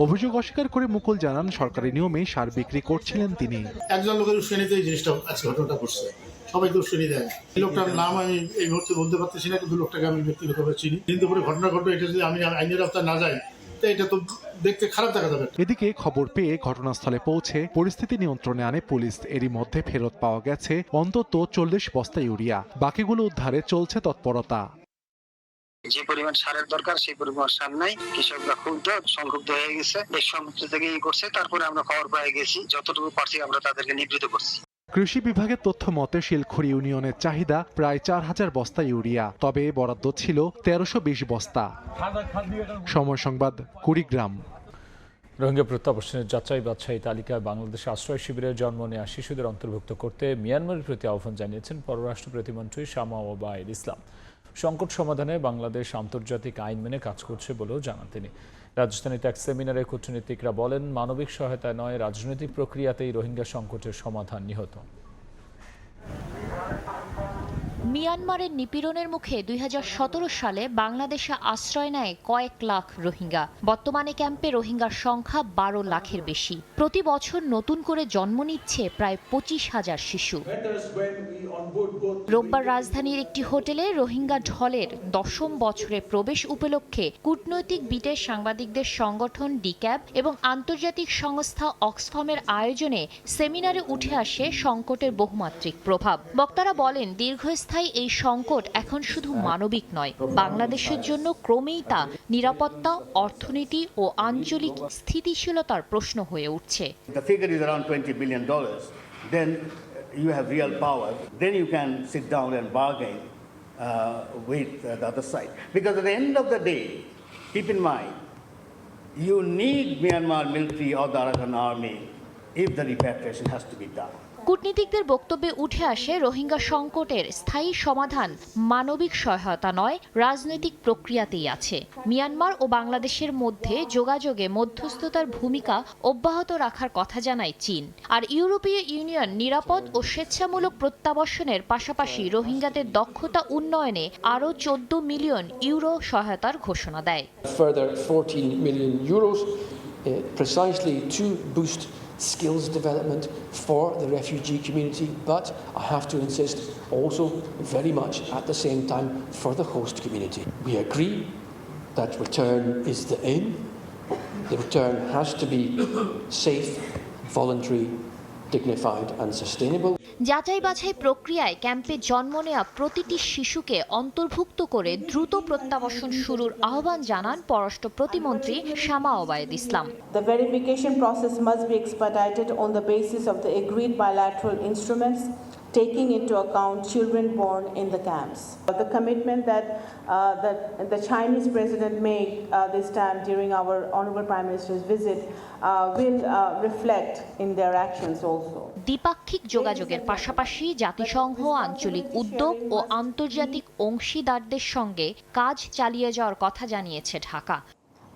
অভিযোগ অস্বীকার করে মুকুল জানান, সরকারি নিয়মেই সার বিক্রি করছিলেন তিনি।
একজন লোকের উস্কানিতে এই জিনিসটা আজকে ঘটনাটা ঘটছে, সবাই তো উস্কানি দেয়। এই লোকটার নাম আমি এই মুহূর্তে বলতে পারতেছি না, কিন্তু লোকটাকে আমি ব্যক্তিগতভাবে চিনি। কিন্তু পরে ঘটনা ঘটবে, এটা যদি আমি আইনের আওতায় না যাই এটা তো দেখতে খারাপ দেখা যাবে।
এদিকে খবর পেয়ে ঘটনাস্থলে পৌঁছে পরিস্থিতি নিয়ন্ত্রণে আনে পুলিশ। এরই মধ্যে ফেরত পাওয়া গেছে অন্তত 40 বস্তা ইউরিয়া। বাকিগুলো উদ্ধারে চলছে তৎপরতা।
যে পরিমাণ সারের দরকার সেই পরিমাণ সার নাই, কৃষকরা ক্ষুব্ধ সংক্ষুব্ধ হয়ে গেছে। এই সমস্ত থেকে করছে, তারপরে আমরা খবর পেয়ে গেছি, যতটুকু পারছি আমরা তাদেরকে নিবৃত করছি।
কৃষি বিভাগের তথ্য মতে শিলখড়ি ইউনিয়নের চাহিদা প্রায় 4000 বস্তা ইউরিয়া, তবে বরাদ্দ ছিল 1320 বস্তা। সময় সংবাদ, কুড়িগ্রাম।
রোহিঙ্গা প্রত্যাবাসনের যাচাই বাছাই তালিকায় বাংলাদেশে আশ্রয় শিবিরে জন্ম নেওয়া শিশুদের অন্তর্ভুক্ত করতে মিয়ানমারের প্রতি আহ্বান জানিয়েছেন পররাষ্ট্র প্রতিমন্ত্রী শামা ওবায়দ ইসলাম। সংকট সমাধানে বাংলাদেশ আন্তর্জাতিক আইন মেনে কাজ করছে বলেও জানান তিনি। রাজধানীতে এক সেমিনারে কূটনীতিকরা বলেন, মানবিক সহায়তায় নয়, রাজনৈতিক প্রক্রিয়াতেই রোহিঙ্গা সংকটের সমাধান নিহত।
মিয়ানমারের নিপীড়নের মুখে 2017 সালে বাংলাদেশে আশ্রয় নেয় কয়েক লাখ রোহিঙ্গা। বর্তমানে ক্যাম্পে রোহিঙ্গার সংখ্যা 12 লাখের বেশি। প্রতি বছর নতুন করে জন্ম নিচ্ছে প্রায় 25,000 শিশু। রোববার রাজধানীর একটি হোটেলে রোহিঙ্গা ঢলের 10ম বছরে প্রবেশ উপলক্ষে কূটনৈতিক বিটের সাংবাদিকদের সংগঠন ডিক্যাব এবং আন্তর্জাতিক সংস্থা অক্সফামের আয়োজনে সেমিনারে উঠে আসে সংকটের বহুমাত্রিক প্রভাব। বক্তারা বলেন, দীর্ঘস্থায়ী এই সংকট এখন শুধু মানবিক নয়, বাংলাদেশের জন্য ক্রমেই তা নিরাপত্তা, অর্থনীতি ও আঞ্চলিক স্থিতিশীলতার প্রশ্ন হয়ে উঠছে।
The figure is around $20 billion. Then you have real power. Then you can sit down and bargain with the other side. Because at the end of the day, keep in mind, you need Myanmar military or the Arakan army if the repatriation has to be done.
কূটনীতিকদের বক্তব্যে উঠে আসে রোহিঙ্গা সংকটের স্থায়ী সমাধান মানবিক সহায়তা নয়, রাজনৈতিক প্রক্রিয়াতেই আছে। মিয়ানমার ও বাংলাদেশের মধ্যে যোগাযোগে মধ্যস্থতার ভূমিকা অব্যাহত রাখার কথা জানায় চীন। আর ইউরোপীয় ইউনিয়ন নিরাপদ ও স্বেচ্ছামূলক প্রত্যাবাসনের পাশাপাশি রোহিঙ্গাদের দক্ষতা উন্নয়নে আরও 14 মিলিয়ন ইউরো সহায়তার ঘোষণা দেয়।
Further 14 million euros precisely to boost skills development for the refugee community, but I have to insist also very much at the same time for the host community. We agree that return is the aim. The return has to be safe, voluntary, dignified and sustainable.
যাচাই বাছাই প্রক্রিয়ায় ক্যাম্পে জন্ম নেওয়া প্রতিটি শিশুকে অন্তর্ভুক্ত করে দ্রুত প্রত্যাবাসন শুরুর আহ্বান জানান পররাষ্ট্র প্রতিমন্ত্রী শামা ওবায়েদ ইসলাম।
The verification process must be expedited on the basis of the agreed bilateral instruments, taking into account children born in the camps. The commitment that the Chinese president made this time during our Honorable Prime Minister's visit will reflect in their actions also.
দ্বিপাক্ষিক যোগাযোগের পাশাপাশি জাতিসংঘ, আঞ্চলিক উদ্যোগ ও আন্তর্জাতিক অংশীদারদের সঙ্গে কাজ চালিয়ে যাওয়ার কথা জানিয়েছে Dhaka.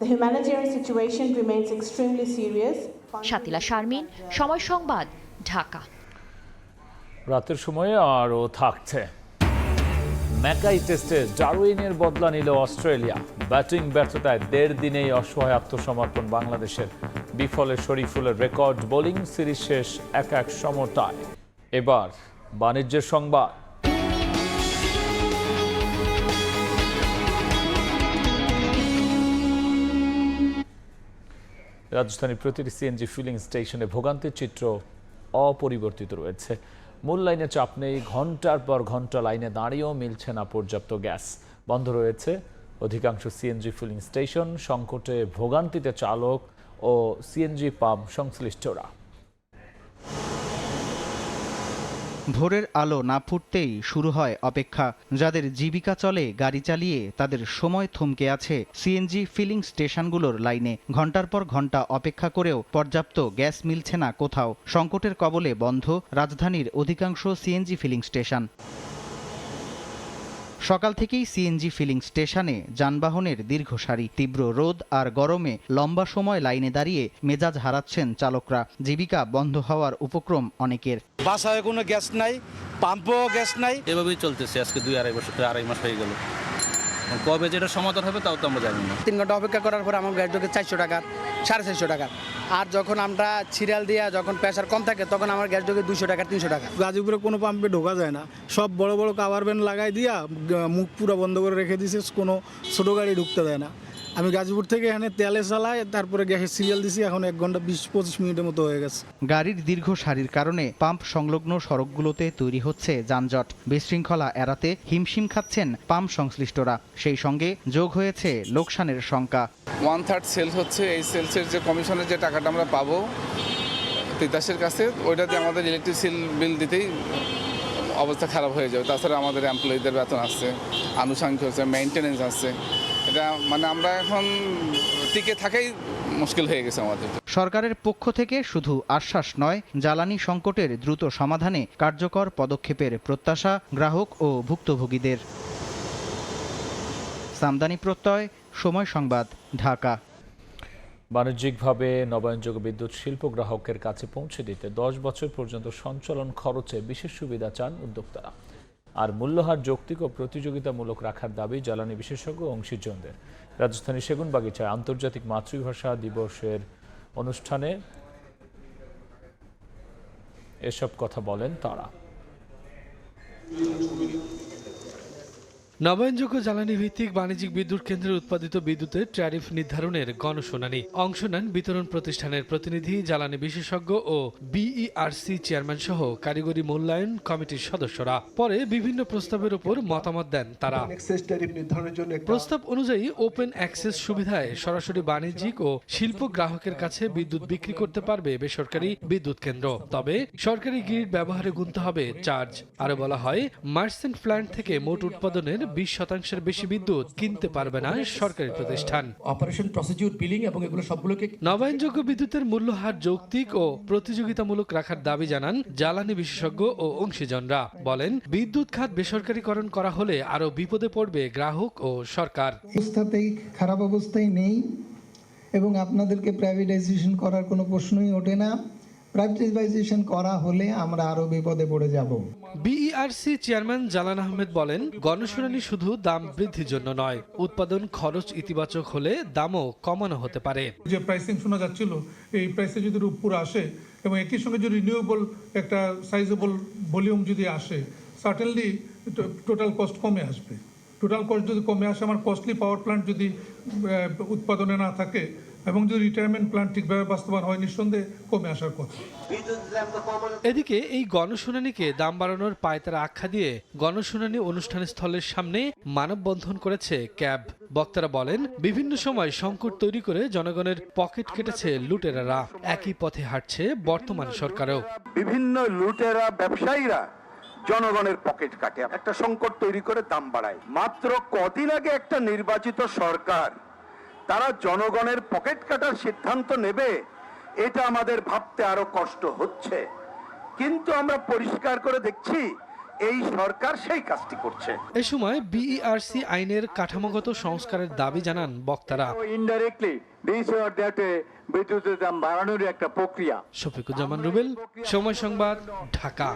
The humanitarian situation remains extremely serious.
Shatila Sharmin, সময় সংবাদ, ঢাকা।
রাতের সময়ে আরও থাকছে ম্যাকাই টেস্টে ডারউইনের বদলা নিল অস্ট্রেলিয়া। ব্যাটিং ব্যর্থতায় 1.5 দিনেই অসহায় আত্মসমর্পণ বাংলাদেশের। বিফলে শরীফুলের রেকর্ড বোলিং, সিরিজ শেষ 1-1 সমতায়। এবার বাণিজ্যের সংবাদ। রাজধানীর প্রতিটি সিএনজি ফিলিং স্টেশনে ভোগান্তির চিত্র অপরিবর্তিত রয়েছে। মূল লাইনে চাপ নেই, ঘন্টার পর ঘন্টা লাইনে দাঁড়িয়েও মিলছে না পর্যাপ্ত গ্যাস। বন্ধ রয়েছে অধিকাংশ সিএনজি ফিলিং স্টেশন। সংকটে ভোগান্তিতে চালক ও সিএনজি পাম্প সংশ্লিষ্টরা।
ভোরের আলো না ফুটতেই শুরু হয় অপেক্ষা। যাদের জীবিকা চলে গাড়ি চালিয়ে, তাদের সময় থমকে আছে সিএনজি ফিলিং স্টেশনগুলোর লাইনে। ঘন্টার পর ঘন্টা অপেক্ষা করেও পর্যাপ্ত গ্যাস মিলছে না কোথাও। সংকটের কবলে বন্ধ রাজধানীর অধিকাংশ সিএনজি ফিলিং স্টেশন। সকাল থেকেই সিএনজি ফিলিং স্টেশনে যানবাহনের দীর্ঘ সারি। তীব্র রোদ আর গরমে লম্বা সময় লাইনে দাঁড়িয়ে মেজাজ হারাচ্ছেন চালকরা। জীবিকা বন্ধ হওয়ার উপক্রম অনেকের।
বাসায় কোনো গ্যাস নাই, পাম্পও গ্যাস নাই,
এভাবেই চলতেছে আজকে 2-2.5 মাস হয়ে গেল। কবে যেটা সমাধান হবে তাও তো আমরা জানি না।
3 ঘন্টা অপেক্ষা করার পর আমার গ্যাস ঢোকে 400 টাকা, 450 টাকা। আর যখন আমরা সিরিয়াল দিয়ে যখন প্রেসার কম থাকে তখন আমার গ্যাস ঢোকে 200 টাকা, 300 টাকা।
গাজীপুরে কোনো পাম্পে ঢোকা যায় না, সব বড় বড় কাভার ভ্যান লাগাই দিয়া মুখ পুরো বন্ধ করে রেখে দিয়েছে, কোনো ছোটো গাড়ি ঢুকতে দেয় না। আমি গাজীপুর থেকে এখানে তেলে চালাই, তারপরে গ্যাসের সিরিয়াল দিছি, এখন 1 ঘন্টা 20-25 মিনিটের মতো হয়ে গেছে।
গাড়ির দীর্ঘ সারির কারণে পাম্প সংলগ্ন সড়কগুলোতে তৈরি হচ্ছে যানজট। বিশৃঙ্খলা এড়াতে হিমশিম খাচ্ছেন পাম্প সংশ্লিষ্টরা। সেই সঙ্গে যোগ হয়েছে লোকসানের শঙ্কা।
1/3 সেলস হচ্ছে, এই সেলসের যে কমিশনের যে টাকাটা আমরা পাবো তিতাসের কাছে, ওইটাতে আমাদের ইলেকট্রিসিটি বিল দিতেই অবস্থা খারাপ হয়ে যাবে। তাছাড়া আমাদের এমপ্লয়িদের বেতন আছে, আনুষঙ্গিক হচ্ছে, মেইনটেনেন্স আছে। এটা মানে আমরা এখন টিকে থাকাই মুশকিল হয়ে গেছে আমাদের।
সরকারের পক্ষ থেকে শুধু আশ্বাস নয়, জ্বালানি সংকটের দ্রুত সমাধানে কার্যকর পদক্ষেপের প্রত্যাশা গ্রাহক ও ভুক্তভোগীদের। সামদানি প্রত্যয়, সময় সংবাদ, ঢাকা।
বাণিজ্যিকভাবে নবায়নযোগ্য বিদ্যুৎ শিল্প গ্রাহকের কাছে পৌঁছে দিতে 10 বছর পর্যন্ত সঞ্চালন খরচে বিশেষ সুবিধা চান উদ্যোক্তারা। আর মূল্যহার যৌক্তিক ও প্রতিযোগিতামূলক রাখার দাবি জ্বালানি বিশেষজ্ঞ ও অংশীজনদের। রাজধানীর সেগুনবাগিচায় আন্তর্জাতিক মাতৃভাষা দিবসের অনুষ্ঠানে এসব কথা বলেন তারা।
নবায়নযোগ্য জ্বালানি ভিত্তিক বাণিজ্যিক বিদ্যুৎ কেন্দ্রের উৎপাদিত বিদ্যুতের ট্যারিফ নির্ধারণের গণশুনানি। অংশ নেন বিতরণ প্রতিষ্ঠানের প্রতিনিধি, জ্বালানি বিশেষজ্ঞ ও বিইআরসি চেয়ারম্যান সহ কারিগরি মূল্যায়ন কমিটির সদস্যরা। পরে বিভিন্ন প্রস্তাবের উপর মতামত দেন তারা। প্রস্তাব অনুযায়ী ওপেন অ্যাক্সেস সুবিধায় সরাসরি বাণিজ্যিক ও শিল্প গ্রাহকের কাছে বিদ্যুৎ বিক্রি করতে পারবে বেসরকারি বিদ্যুৎ কেন্দ্র, তবে সরকারি গ্রিড ব্যবহারে গুনতে হবে চার্জ। আরো বলা হয়, মার্চেন্ট প্ল্যান্ট থেকে মোট উৎপাদনের 20% বেশি বিদ্যুৎ কিনতে পারবে না সরকারি প্রতিষ্ঠান। অপারেশন প্রসিডিউর বিলিং এবং এগুলো সবগুলোকে নবায়নযোগ্য বিদ্যুতের মূল্যহার যৌক্তিক ও প্রতিযোগিতামূলক রাখার দাবি জানান জ্বালানি বিশেষজ্ঞ ও অংশীজনরা। বলেন, বিদ্যুৎ খাত বেসরকারীকরণ করা হলে আরো বিপদে পড়বে গ্রাহক ও সরকার।
অবস্থাতেই খারাপ অবস্থায় নেই এবং আপনাদেরকে প্রাইভেটাইজেশন করার কোনো প্রশ্নই ওঠে না। প্রাইভেটাইজেশন করা হলে আমরা আরো বিপদে পড়ে যাব।
বিইআরসি চেয়ারম্যান জালান আহমেদ বলেন, গণশুনানি শুধু দাম বৃদ্ধির জন্য নয়, উৎপাদন খরচ ইতিবাচক হলে দামও কমানো হতে পারে।
যে প্রাইসিং শোনা যাচ্ছিল, এই প্রাইসে যদি উপরে আসে এবং একই সঙ্গে যদি রিনিউয়েবল একটা সাইজেবল ভলিউম যদি আসে, সার্টেনলি টোটাল কস্ট কমে আসবে। টোটাল কস্ট যদি কমে আসে, আমার কস্টলি পাওয়ার প্ল্যান্ট যদি উৎপাদনে না থাকে এবং যদি রিটায়ারমেন্ট প্ল্যান ঠিকভাবে বাস্তবায়ন হয়, নিঃসন্দেহে কমে আসার কথা।
এদিকে এই গণশুনানিকে দাম বাড়ানোর পায়তারা আখ্যা দিয়ে গণশুনানি অনুষ্ঠান স্থলের সামনে মানববন্ধন করেছে ক্যাব। বক্তারা বলেন, বিভিন্ন সময় সংকট তৈরি করে জনগণের পকেট কেটেছে লুটেরারা, একই পথে হাঁটছে বর্তমান সরকারও।
বিভিন্ন লুটেরা ব্যবসায়ীরা জনগণের পকেট কাটে, একটা সংকট তৈরি করে দাম বাড়ায়। মাত্র কদিন আগে একটা নির্বাচিত সরকার তারা জনগণের পকেট কাটার সিদ্ধান্ত নেবে, এটা আমাদের ভাবতে আরো কষ্ট হচ্ছে, কিন্তু আমরা পরিষ্কার করে দেখছি এই সরকার সেই কাজটি করছে।
এ সময় বিইআরসি আইনের কাঠামোগত সংস্কারের দাবি জানান বক্তারা।
ইনডাইরেক্টলি বিদ্যুতের দাম বাড়ানোর একটা প্রক্রিয়া।
শফিকুজ্জামান রুবেল, সময় সংবাদ, ঢাকা।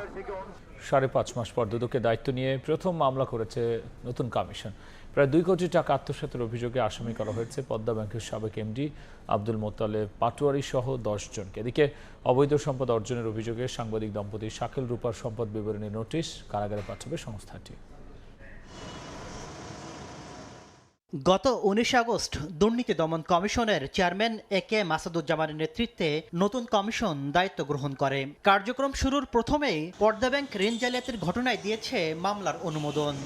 5.5 মাস পর দুদকে দায়িত্ব নিয়ে প্রথম মামলা করেছে নতুন কমিশন। প্রায় 2 কোটি টাকা আত্মসাতের অভিযোগে আসামি করা হয়েছে পদ্মা ব্যাংকের সাবেক এমডি আব্দুল মোত্তালেব পাটোয়ারি সহ 10 জনকে। এদিকে অবৈধ সম্পদ অর্জনের অভিযোগে সাংবাদিক দম্পতি শাকিল রূপার সম্পদ বিবরণী নোটিশ কারাগারে পাঠাবে সংস্থাটি।
গত 19 আগস্ট দুর্নীতি দমন কমিশনের চেয়ারম্যান একে মাসুদুজ্জামানের নেতৃত্বে নতুন কমিশন দায়িত্ব গ্রহণ করে। কার্যক্রম শুরুর প্রথমেই পদ্মা ব্যাংক ঋণ জালিয়াতির ঘটনায় দিয়েছে মামলার অনুমোদন।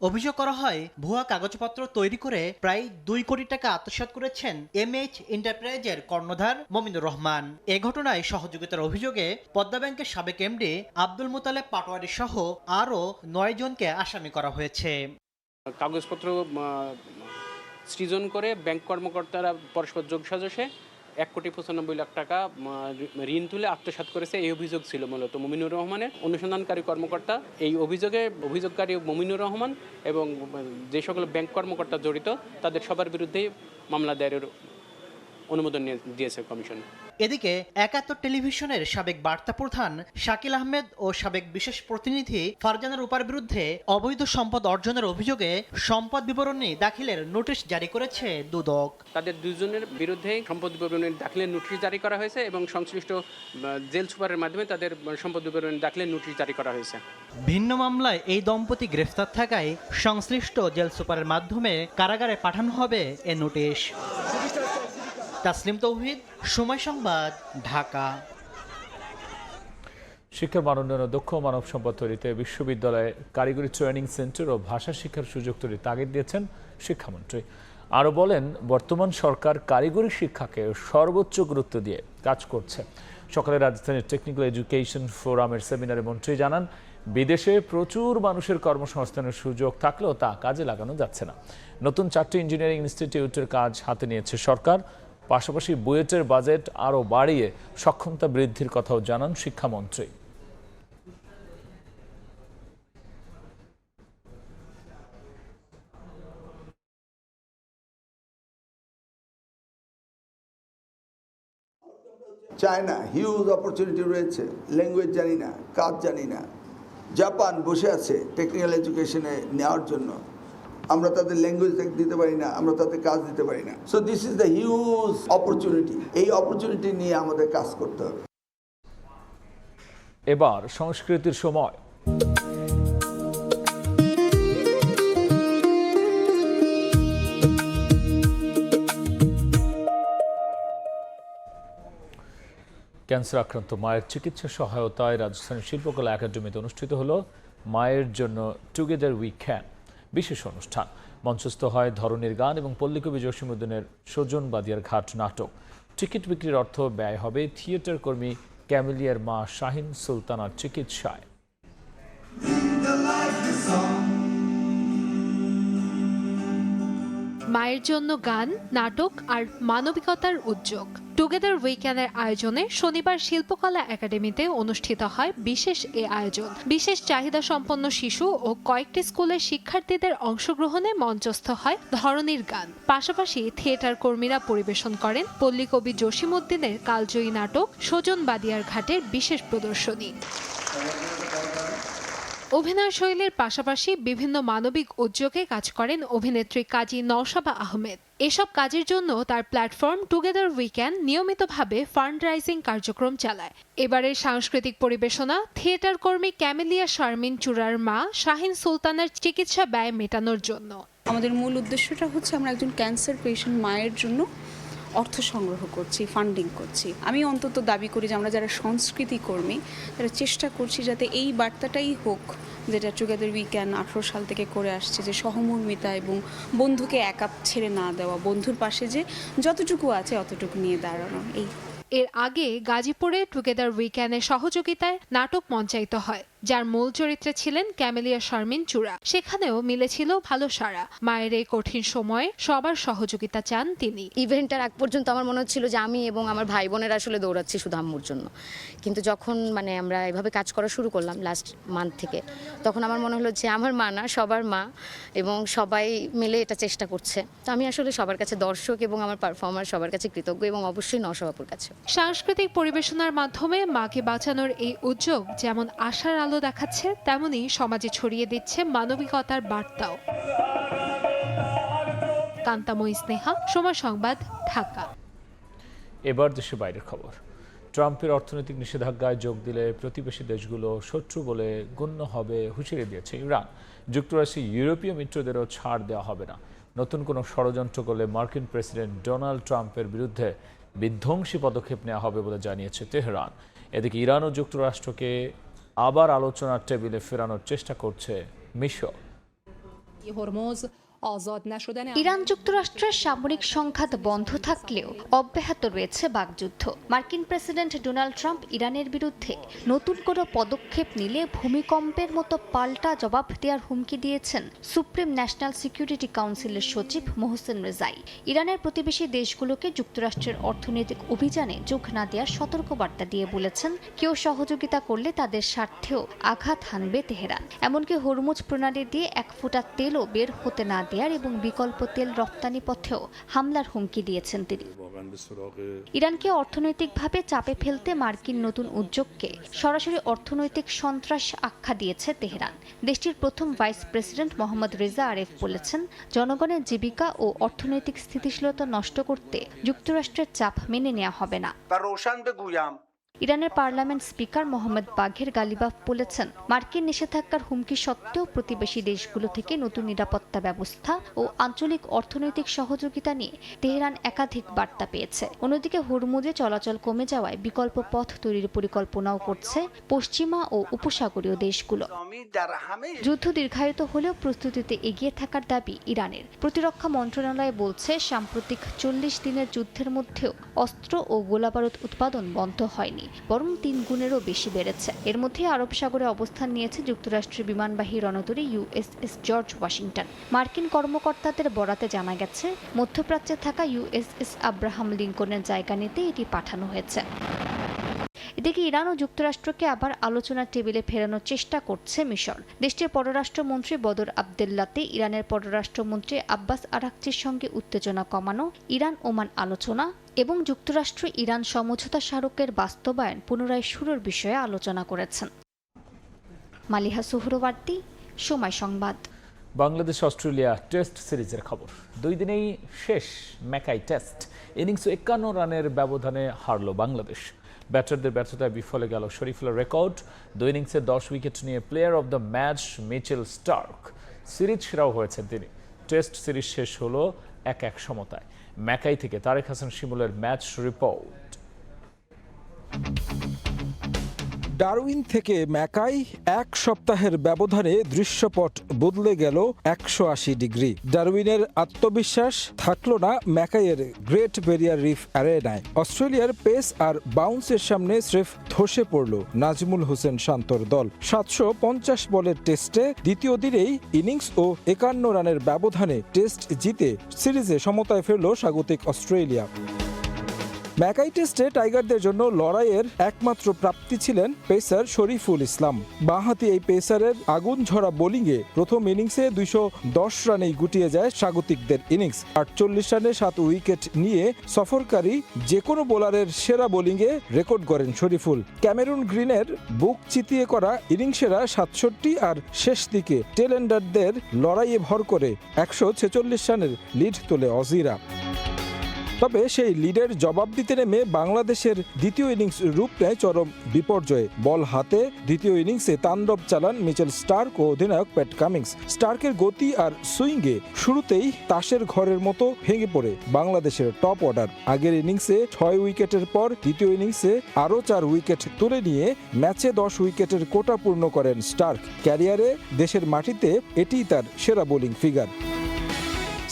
অভিযোগ করা হয়, ভুয়া কাগজপত্র তৈরি করে প্রায় 2 কোটি টাকা আত্মসাৎ করেছেন এমএইচ এন্টারপ্রাইজের কর্ণধার মমিনুর রহমান। এ ঘটনায় সহযোগিতার অভিযোগে পদ্মা ব্যাংকের সাবেক এমডি আব্দুল মোতালেব পাটোয়ারি সহ আরও 9 জনকে আসামি করা হয়েছে।
কাগজপত্র সৃজন করে ব্যাংক কর্মকর্তারা পরস্পর যোগসাজশে 1,95,00,000 টাকা ঋণ তুলে আত্মসাৎ করেছে, এই অভিযোগ ছিল মূলত মমিনুর রহমানের। অনুসন্ধানকারী কর্মকর্তা এই অভিযোগকারী মমিনুর রহমান এবং যে সকল ব্যাংক কর্মকর্তা জড়িত তাদের সবার বিরুদ্ধেই মামলা দায়েরের অনুমোদন দিয়েছে কমিশন।
এদিকে 71 টেলিভিশনের সাবেক বার্তা প্রধান শাকিল আহমেদ ও সাবেক বিশেষ প্রতিনিধি ফারজানা রূপার বিরুদ্ধে অবৈধ সম্পদ অর্জনের অভিযোগে সম্পদ বিবরণী দাখিলের নোটিশ জারি করেছে দুদক।
তাদের দুজনের বিরুদ্ধে সম্পদ বিবরণী দাখিলের নোটিশ জারি করা হয়েছে এবং সংশ্লিষ্ট জেল সুপারের মাধ্যমে তাদের সম্পদ বিবরণী দাখিলের নোটিশ জারি করা হয়েছে।
ভিন্ন মামলায় এই দম্পতি গ্রেফতার থাকায় সংশ্লিষ্ট জেল সুপারের মাধ্যমে কারাগারে পাঠানো হবে এ নোটিশ। তাসলিম তৌহিদ, সময় সংবাদ, ঢাকা।
শিক্ষার মান উন্নয়ন ও দক্ষ মানব সম্পদ তৈরিতে বিশ্ববিদ্যালয়ে কারিগরি ট্রেনিং সেন্টার ও ভাষা শিক্ষার সুযোগ তৈরির তাগিদ দিয়েছেন শিক্ষামন্ত্রী। আরও বলেন, বর্তমান সরকার কারিগরি শিক্ষাকে সর্বোচ্চ গুরুত্ব দিয়ে কাজ করছে। সকালে রাজধানীর টেকনিক্যাল এডুকেশন ফোরামের সেমিনারে মন্ত্রী জানান, বিদেশে প্রচুর মানুষের কর্মসংস্থানের সুযোগ থাকলেও তা কাজে লাগানো যাচ্ছে না। নতুন 4টি ইঞ্জিনিয়ারিং ইনস্টিটিউটের কাজ হাতে নিয়েছে সরকার। পাশাপাশি বুয়েটের বাজেট আরও বাড়িয়ে সক্ষমতা বৃদ্ধির কথাও জানান শিক্ষামন্ত্রী।
চায়না হিউজ অপরচুনিটি রয়েছে, ল্যাঙ্গুয়েজ জানি না, কাজ জানি না, জাপান বসে আছে টেকনিক্যাল এডুকেশনে নেওয়ার জন্য, আমরা তাদের ল্যাঙ্গুয়েজ দিতে পারি না, আমরা তাদের কাজ দিতে পারি না। So this is the huge opportunity. এই অপরচুনিটি নিয়ে আমাদের কাজ করতে হবে।
এবার সংস্কৃতির সময়। ক্যান্সার আক্রান্ত মায়ের চিকিৎসা সহায়তায় রাজস্থানের শিল্পকলা একাডেমিতে অনুষ্ঠিত হলো মায়ের জন্য টুগেদার উই ক্যান বিশেষ অনুষ্ঠান। মঞ্চস্থ হয় ধরনের গান এবং পল্লীকবি জসীমউদ্দিনের সজন বাদিয়ার ঘাট নাটক। টিকিট বিক্রির অর্থ ব্যয় হবে থিয়েটার কর্মী ক্যামেলিয়ার মা শাহিন সুলতানার চিকিৎসায়।
মায়ের জন্য গান, নাটক আর মানবিকতার উদ্যোগ টুগেদার উইকেন্ডের আয়োজনে শনিবার শিল্পকলা একাডেমিতে অনুষ্ঠিত হয় বিশেষ এ আয়োজন। বিশেষ চাহিদা সম্পন্ন শিশু ও কয়েকটি স্কুলের শিক্ষার্থীদের অংশগ্রহণে মঞ্চস্থ হয় ধরনীর গান। পাশাপাশি থিয়েটার কর্মীরা পরিবেশন করেন পল্লীকবি জসীমউদ্দিনের কালজয়ী নাটক সজন বাদিয়ার ঘাটের বিশেষ প্রদর্শনী। অভিনয় শৈলীর পাশাপাশি বিভিন্ন মানবিক উদ্যোগে কাজ করেন অভিনেত্রী কাজী নওশাবা আহমেদ। এসব কাজের জন্য তার প্ল্যাটফর্ম টুগেদার উইকেন্ড নিয়মিতভাবে ফান্ড রাইজিং কার্যক্রম চালায়। এবারের সাংস্কৃতিক পরিবেশনা থিয়েটার কর্মী ক্যামেলিয়া শারমিন চূড়ার মা শাহিন সুলতানের চিকিৎসা ব্যয় মেটানোর জন্য।
আমাদের মূল উদ্দেশ্যটা হচ্ছে আমরা একজন ক্যান্সার পেশেন্ট মায়ের জন্য অর্থ সংগ্রহ করছি, ফান্ডিং করছি। আমি অন্তত দাবি করি যে আমরা যারা সংস্কৃতি কর্মী তারা চেষ্টা করছি যাতে এই বার্তাটাই হোক যেটা টুগেদার উই ক্যান 18 সাল থেকে করে আসছে, যে সহমর্মিতা এবং বন্ধুকে একা ছেড়ে না দেওয়া, বন্ধুর পাশে যে যতটুকু আছে অতটুকু নিয়ে দাঁড়ানো।
এর আগে গাজীপুরে টুগেদার উইকেন্ডের সহযোগিতায় নাটক মঞ্চায়িত হয়, যার মূল চরিত্রে ছিলেন ক্যামেলিয়া শারমিন চূড়া। সেখানেও মিলেছিল ভালো সাড়া। মায়ের এই কঠিন সময়ে সবার সহযোগিতা চান তিনি।
ইভেন্টের আগ পর্যন্ত আমার মনে হচ্ছিল যে আমি এবং আমার ভাই বোনেরা আসলে দৌড়াচ্ছি শুধু আম্মুর জন্য, কিন্তু যখন আমরা এভাবে কাজ করা শুরু করলাম লাস্ট মান্থ থেকে, তখন আমার মনে হলো যে আমার মা না, সবার মা, এবং সবাই মিলে এটা চেষ্টা করছে। তো আমি আসলে সবার কাছে, দর্শক এবং আমার পারফর্মার সবার কাছে কৃতজ্ঞ, এবং অবশ্যই নওশাবাপুর কাছে।
সাংস্কৃতিক পরিবেশনার মাধ্যমে মাকে বাঁচানোর এই উদ্যোগ যেমন আশার আলো দেখাচ্ছে, তেমনি সমাজে ছড়িয়ে দিচ্ছে মানবিকতার বার্তাও। কান্তাময়ী স্নেহা, সময় সংবাদ, ঢাকা।
এবার দেশের বাইরের খবর। ট্রাম্পের অর্থনৈতিক নিষেধাজ্ঞায় যোগ দিলে প্রতিবেশী দেশগুলো শত্রু বলে গণ্য হবে হুঁশিয়ারি দিয়েছে ইরান। যুক্তরাষ্ট্রে ইউরোপীয় মিত্রদেরও ছাড় দেওয়া হবে না। নতুন কোনো ষড়যন্ত্র করলে মার্কিন প্রেসিডেন্ট ডোনাল্ড ট্রাম্পের বিরুদ্ধে বিধ্বংসী পদক্ষেপ নেওয়া হবে বলে জানিয়েছে তেহরান। এদিকে ইরান ও যুক্তরাষ্ট্রকে আবার আলোচনার টেবিলে ফেরানোর চেষ্টা করছে মিশর।
ইরান যুক্তরাষ্ট্রের সামরিক সংঘাত বন্ধ থাকলেও অব্যাহত রয়েছে বাকযুদ্ধ। মার্কিন প্রেসিডেন্ট ডোনাল্ড ট্রাম্প ইরানের বিরুদ্ধে নতুন কোনো পদক্ষেপ নিলে ভূমিকম্পের মতো পাল্টা জবাব দেওয়ার হুমকি দিয়েছেন সুপ্রিম ন্যাশনাল সিকিউরিটি কাউন্সিলের সচিব মোহসেন রেজাই। ইরানের প্রতিবেশী দেশগুলোকে যুক্তরাষ্ট্রের অর্থনৈতিক অভিযানে যোগ না দেওয়ার সতর্কবার্তা দিয়ে বলেছেন, কেউ সহযোগিতা করলে তাদের স্বার্থেও আঘাত হানবে তেহরান। এমনকি হরমুজ প্রণালী দিয়ে এক ফোঁটা তেলও বের হতে না দেয়ার এবং বিকল্প তেল রপ্তানি পথেও হামলার হুমকি দিয়েছেন তিনি। ইরানকে অর্থনৈতিকভাবে চাপে ফেলতে মার্কিন নতুন উদ্যোগকে সরাসরি অর্থনৈতিক সন্ত্রাস আখ্যা দিয়েছে তেহরান। দেশটির প্রথম ভাইস প্রেসিডেন্ট মোহাম্মদ রেজা আরেফ বলেছেন, জনগণের জীবিকা ও অর্থনৈতিক স্থিতিশীলতা নষ্ট করতে যুক্তরাষ্ট্রের চাপ মেনে নেওয়া হবে না। ইরানের পার্লামেন্ট স্পিকার মোহাম্মদ বাঘের গালিবাফ বলেছেন, মার্কিন নিষেধাজ্ঞার হুমকি সত্ত্বেও প্রতিবেশী দেশগুলো থেকে নতুন নিরাপত্তা ব্যবস্থা ও আঞ্চলিক অর্থনৈতিক সহযোগিতা নিয়ে তেহরান একাধিক বার্তা পেয়েছে। অন্যদিকে হরমুজে চলাচল কমে যাওয়ায় বিকল্প পথ তৈরির পরিকল্পনাও করছে পশ্চিমা ও উপসাগরীয় দেশগুলো। যুদ্ধ দীর্ঘায়িত হলেও প্রস্তুতিতে এগিয়ে থাকার দাবি ইরানের। প্রতিরক্ষা মন্ত্রণালয় বলছে, সাম্প্রতিক 40 দিনের যুদ্ধের মধ্যেও অস্ত্র ও গোলাবারুদ উৎপাদন বন্ধ হয়নি, বরং 3 গুণেরও বেশি বেড়েছে। এর মধ্যে আরব সাগরে অবস্থান নিয়েছে যুক্তরাষ্ট্রের বিমানবাহী রণতরী ইউএসএস জর্জ ওয়াশিংটন। মার্কিন কর্মকর্তাদের বরাতে জানা গেছে, মধ্যপ্রাচ্যে থাকা ইউএসএস আব্রাহাম লিঙ্কনের জায়গা নিতে এটি পাঠানো হয়েছে। এদিকে ইরান ও যুক্তরাষ্ট্রকে আবার আলোচনার টেবিলে ফেরানোর চেষ্টা করছে মিশর। দেশটির পররাষ্ট্রমন্ত্রী বদর আবদেল্লাতে ইরানের পররাষ্ট্রমন্ত্রী আব্বাস আরাকচির সঙ্গে উত্তেজনা কমানো, ইরান ওমান আলোচনা এবং যুক্তরাষ্ট্র ইরান সমঝোতা স্মারকের বাস্তবায়ন পুনরায় শুরুর বিষয়ে আলোচনা করেছেন।
মালিহা সুহরওয়ার্দী, সময় সংবাদ।
বাংলাদেশ অস্ট্রেলিয়া টেস্ট সিরিজের খবর। 2 দিনেই শেষ ম্যাকাই টেস্ট। ইনিংসে 51 রানের ব্যবধানে হারল বাংলাদেশ। ব্যাটারদের ব্যর্থতায় বিফলে গেল শরীফুলের রেকর্ড। 2 ইনিংসে 10 উইকেট নিয়ে player of the match Mitchell Starc. Series সেরাও হয়েছেন তিনি। টেস্ট সিরিজ শেষ হলো 1-1 সমতায়। ম্যাকাই থেকে তারেক হাসান শিমুলের ম্যাচ রিপোর্ট।
ডারউইন থেকে ম্যাকাই 1 সপ্তাহের ব্যবধানে দৃশ্যপট বদলে গেল 180 ডিগ্রি। ডারউইনের আত্মবিশ্বাস থাকলো না ম্যাকাইয়ের গ্রেট ব্যারিয়ার রিফ অ্যারেনায়। অস্ট্রেলিয়ার পেস আর বাউন্সের সামনে স্রেফ ধসে পড়ল নাজমুল হোসেন শান্তর দল। 750 বলের টেস্টে দ্বিতীয় দিনেই ইনিংস ও 51 রানের ব্যবধানে টেস্ট জিতে সিরিজে সমতায় ফিরল স্বাগতিক অস্ট্রেলিয়া। ম্যাকাই টেস্টে টাইগারদের জন্য লড়াইয়ের একমাত্র প্রাপ্তি ছিলেন পেসার শরীফুল ইসলাম। বাঁহাতি এই পেসারের আগুন ঝরা বোলিংয়ে প্রথম ইনিংসে 210 রানেই গুটিয়ে যায় স্বাগতিকদের ইনিংস। 48 রানে 7 উইকেট নিয়ে সফরকারী যে কোনো বোলারের সেরা বোলিংয়ে রেকর্ড করেন শরীফুল। ক্যামেরুন গ্রিনের বুক চিতিয়ে করা ইনিংসেরা 67 আর শেষ দিকে টেলেন্ডারদের লড়াইয়ে ভর করে 146 রানের লিড তোলে অজিরা। তবে সেই লিডের জবাব দিতে নেমে বাংলাদেশের দ্বিতীয় ইনিংস রূপ নেয় চরম বিপর্যয়ে। বল হাতে দ্বিতীয় ইনিংসে তাণ্ডব চালান মিচেল স্টার্ক ও অধিনায়ক প্যাট কামিন্স। স্টার্কের গতি আর সুইংয়ে শুরুতেই তাসের ঘরের মতো ভেঙে পড়ে বাংলাদেশের টপ অর্ডার। আগের ইনিংসে 6 উইকেটের পর দ্বিতীয় ইনিংসে আরও 4 উইকেট তুলে নিয়ে ম্যাচে 10 উইকেটের কোটা পূর্ণ করেন স্টার্ক। ক্যারিয়ারে দেশের মাটিতে এটিই তার সেরা বোলিং ফিগার।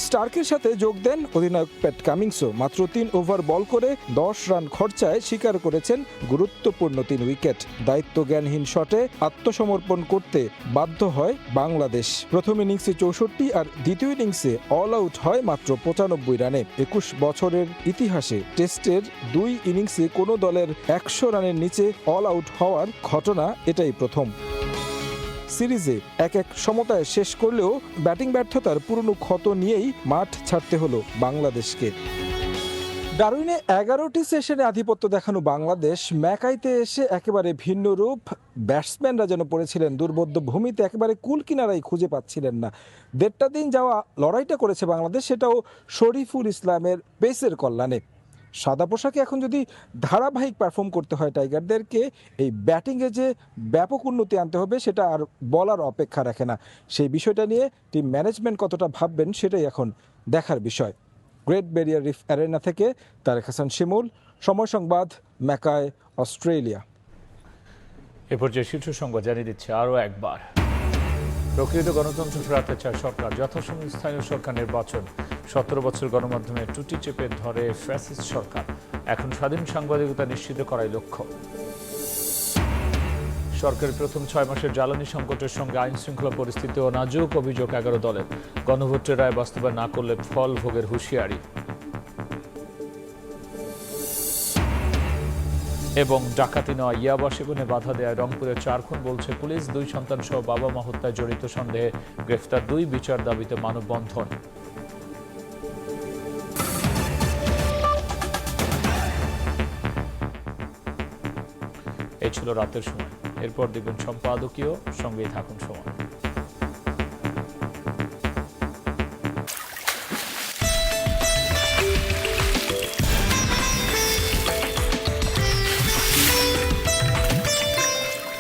স্টার্কের সাথে যোগ দেন অধিনায়ক প্যাট কামিন্সও। মাত্র 3 ওভার বল করে 10 রান খরচায় শিকার করেছেন গুরুত্বপূর্ণ 3 উইকেট। দায়িত্বজ্ঞানহীন শটে আত্মসমর্পণ করতে বাধ্য হয় বাংলাদেশ। প্রথম ইনিংসে 64 আর দ্বিতীয় ইনিংসে অল আউট হয় মাত্র 95 রানে। 21 বছরের ইতিহাসে টেস্টের 2 ইনিংসে কোনো দলের 100 রানের নিচে অল আউট হওয়ার ঘটনা এটাই প্রথম। সিরিজে 1-1 সমতায় শেষ করলেও ব্যাটিং ব্যর্থতার পুরনো ক্ষত নিয়েই মাঠ ছাড়তে হলো বাংলাদেশকে। ডারউইনে 11টি সেশনে আধিপত্য দেখানো বাংলাদেশ ম্যাকাইতে এসে একেবারে ভিন্ন রূপ। ব্যাটসম্যানরা যেন পড়েছিলেন দুর্বোধ্য ভূমিতে, একেবারে কুল কিনারাই খুঁজে পাচ্ছিলেন না। 1.5টা দিন যাওয়া লড়াইটা করেছে বাংলাদেশ, সেটাও শরীফুল ইসলামের পেসের কল্যাণে। সাদা পোশাকে এখন যদি ধারাবাহিক পারফর্ম করতে হয় টাইগারদেরকে, এই ব্যাটিংয়ে যে ব্যাপক উন্নতি আনতে হবে সেটা আর বলার অপেক্ষা রাখে না। সেই বিষয়টা নিয়ে টিম ম্যানেজমেন্ট কতটা ভাববেন সেটাই এখন দেখার বিষয়। গ্রেট ব্যারিয়ার রিফ অ্যারেনা থেকে তারেক হাসান শিমুল, সময় সংবাদ, ম্যাকাই, অস্ট্রেলিয়া।
এ পর্যায়ে শীর্ষ সংবাদ জানিয়ে দিচ্ছে আরও একবার। প্রকৃত গণতন্ত্র ফেরাতে চায় সরকার। যথাসময়ে স্থানীয় সরকার নির্বাচন। 17 বছর গণমাধ্যমে টুটি চেপে ধরে ফ্যাসিস্ট সরকার। এখন স্বাধীন সাংবাদিকতা নিশ্চিত করাই লক্ষ্য। সরকারের প্রথম 6 মাসের জ্বালানি সংকটের সঙ্গে আইন শৃঙ্খলা পরিস্থিতিও নাজুক, অভিযোগ 11 দলের। গণভোটের রায় বাস্তবায়ন না করলে ফল ভোগের হুঁশিয়ারি। এবং ডাকাতি নয়, ইয়াবা সেবনে বাধা দেয় রংপুরের 4 খুন বলছে পুলিশ। 2 সন্তান সহ বাবা মা হত্যায় জড়িত সন্দেহে গ্রেফতার 2, বিচার দাবিতে মানববন্ধন। এই ছিল রাতের সময়। এরপর দেখবেন সম্পাদকীয়, সঙ্গেই থাকুন সময়।